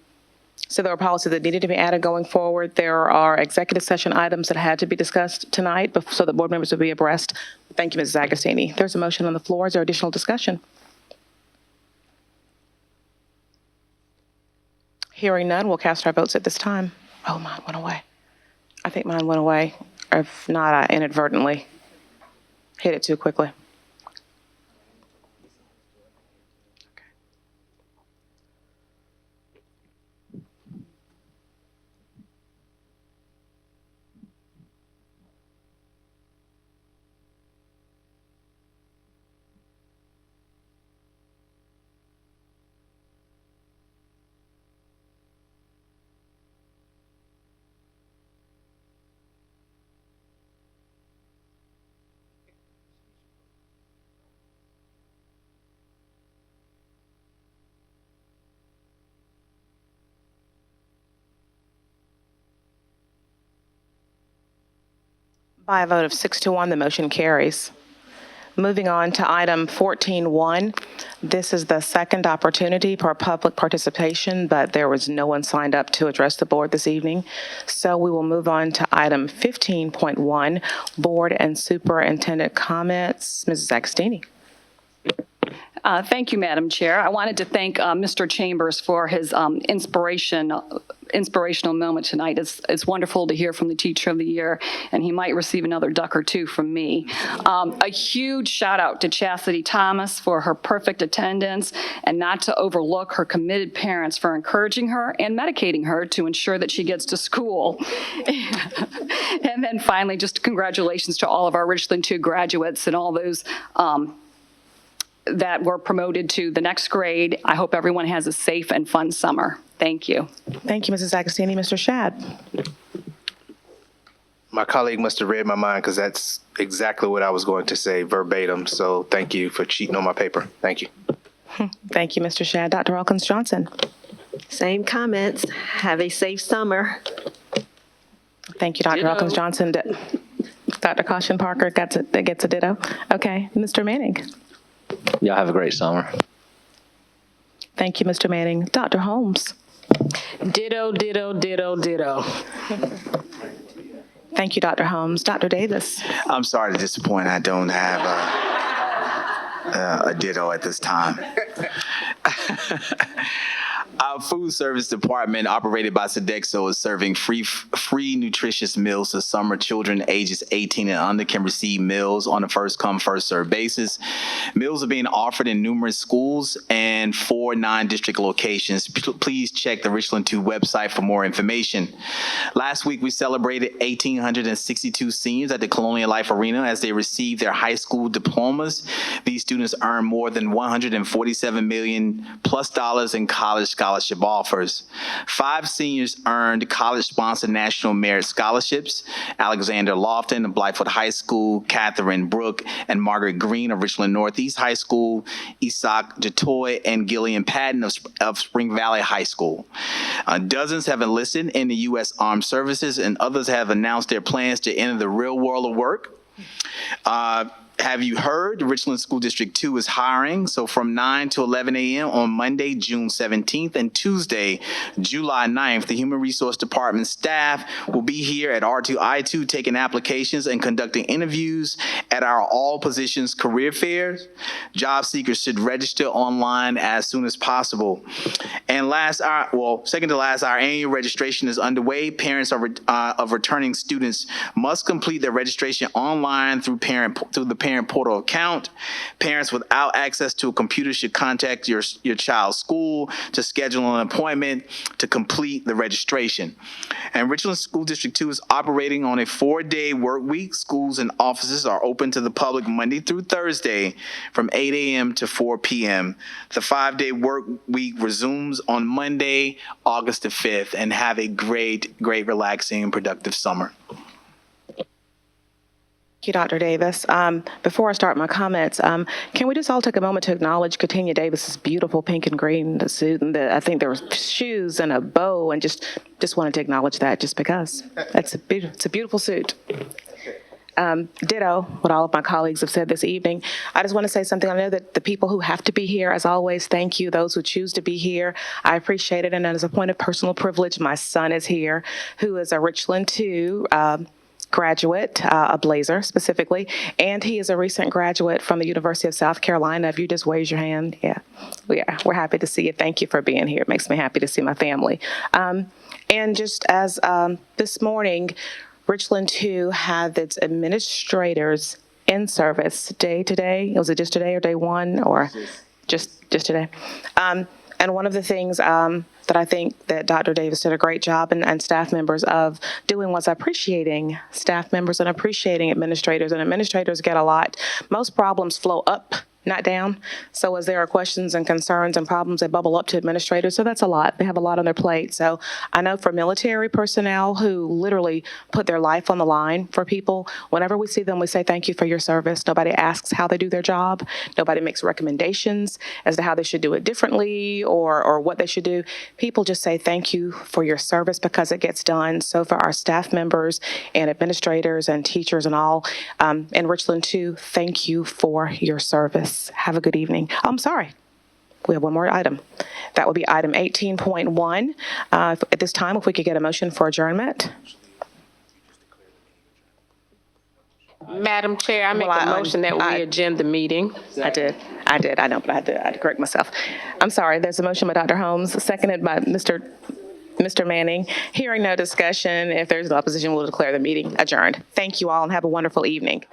there were policies that needed to be added going forward. There are executive session items that had to be discussed tonight so that board members would be abreast. Thank you, Mrs. Agostini. There's a motion on the floor. Is there additional discussion? Hearing none, we'll cast our votes at this time. Oh, mine went away. I think mine went away. If not, I inadvertently hit it too quickly. By a vote of 6-1, the motion carries. Moving on to item 14.1, this is the second opportunity for public participation, but there was no one signed up to address the board this evening. So we will move on to item 15.1, board and superintendent comments. Mrs. Agostini. Thank you, Madam Chair. I wanted to thank Mr. Chambers for his inspirational moment tonight. It's wonderful to hear from the Teacher of the Year, and he might receive another duck or two from me. A huge shout out to Chastity Thomas for her perfect attendance, and not to overlook her committed parents for encouraging her and medicating her to ensure that she gets to school. And then finally, just congratulations to all of our Richland 2 graduates and all those that were promoted to the next grade. I hope everyone has a safe and fun summer. Thank you. Thank you, Mrs. Agostini. Mr. Shad. My colleague must have read my mind, because that's exactly what I was going to say verbatim. So thank you for cheating on my paper. Thank you. Thank you, Mr. Shad. Dr. Elkins Johnson. Same comments. Have a safe summer. Thank you, Dr. Elkins Johnson. Dr. Caution Parker gets a ditto. Okay, Mr. Manning. Y'all have a great summer. Thank you, Mr. Manning. Dr. Holmes. Ditto, ditto, ditto, ditto. Thank you, Dr. Holmes. Dr. Davis. I'm sorry to disappoint. I don't have a ditto at this time. Our food service department, operated by Sodexo, is serving free nutritious meals to summer children ages 18 and under can receive meals on a first-come, first-served basis. Meals are being offered in numerous schools and 4 non-district locations. Please check the Richland 2 website for more information. Last week, we celebrated 1,862 seniors at the Colonial Life Arena as they received their high school diplomas. These students earned more than $147 million+ in college scholarships scholarship offers. 5 seniors earned college-sponsored National Merit Scholarships: Alexander Lofton of Blythewood High School, Catherine Brooke and Margaret Green of Richland Northeast High School, Isak Jatoy and Gillian Patton of Spring Valley High School. Dozens have enlisted in the U.S. Armed Services, and others have announced their plans to enter the real world of work. Have you heard? Richland School District 2 is hiring. So from 9 to 11 a.m. on Monday, June 17th and Tuesday, July 9th, the Human Resource Department staff will be here at R2I2 taking applications and conducting interviews at our all positions career fairs. Job seekers should register online as soon as possible. And second to last, our annual registration is underway. Parents of returning students must complete their registration online through the parent portal account. Parents without access to a computer should contact your child's school to schedule an appointment to complete the registration. And Richland School District 2 is operating on a 4-day work week. Schools and offices are open to the public Monday through Thursday from 8 a.m. to 4 p.m. The 5-day work week resumes on Monday, August the 5th, and have a great, relaxing, and productive summer. Thank you, Dr. Davis. Before I start my comments, can we just all take a moment to acknowledge Katina Davis's beautiful pink and green suit, and I think there were shoes and a bow, and just wanted to acknowledge that just because. It's a beautiful suit. Ditto what all of my colleagues have said this evening. I just want to say something. I know that the people who have to be here, as always, thank you. Those who choose to be here, I appreciate it. And as a point of personal privilege, my son is here, who is a Richland 2 graduate, a Blazer specifically, and he is a recent graduate from the University of South Carolina. If you just raise your hand, yeah, we're happy to see you. Thank you for being here. It makes me happy to see my family. And just as this morning, Richland 2 had its administrators in service day today. Was it just today or day one or just today? And one of the things that I think that Dr. Davis did a great job and staff members of doing was appreciating staff members and appreciating administrators. And administrators get a lot. Most problems flow up, not down. So as there are questions and concerns and problems, they bubble up to administrators. So that's a lot. They have a lot on their plate. So I know for military personnel who literally put their life on the line for people, whenever we see them, we say, thank you for your service. Nobody asks how they do their job. Nobody makes recommendations as to how they should do it differently or what they should do. People just say, thank you for your service because it gets done. So for our staff members and administrators and teachers and all in Richland 2, thank you for your service. Have a good evening. I'm sorry. We have one more item. That would be item 18.1. At this time, if we could get a motion for adjournment. Madam Chair, I make a motion that we adjourn the meeting. I did. I know, but I had to correct myself. I'm sorry. There's a motion by Dr. Holmes, seconded by Mr. Manning. Hearing no discussion, if there's no opposition, we'll declare the meeting adjourned. Thank you all and have a wonderful evening.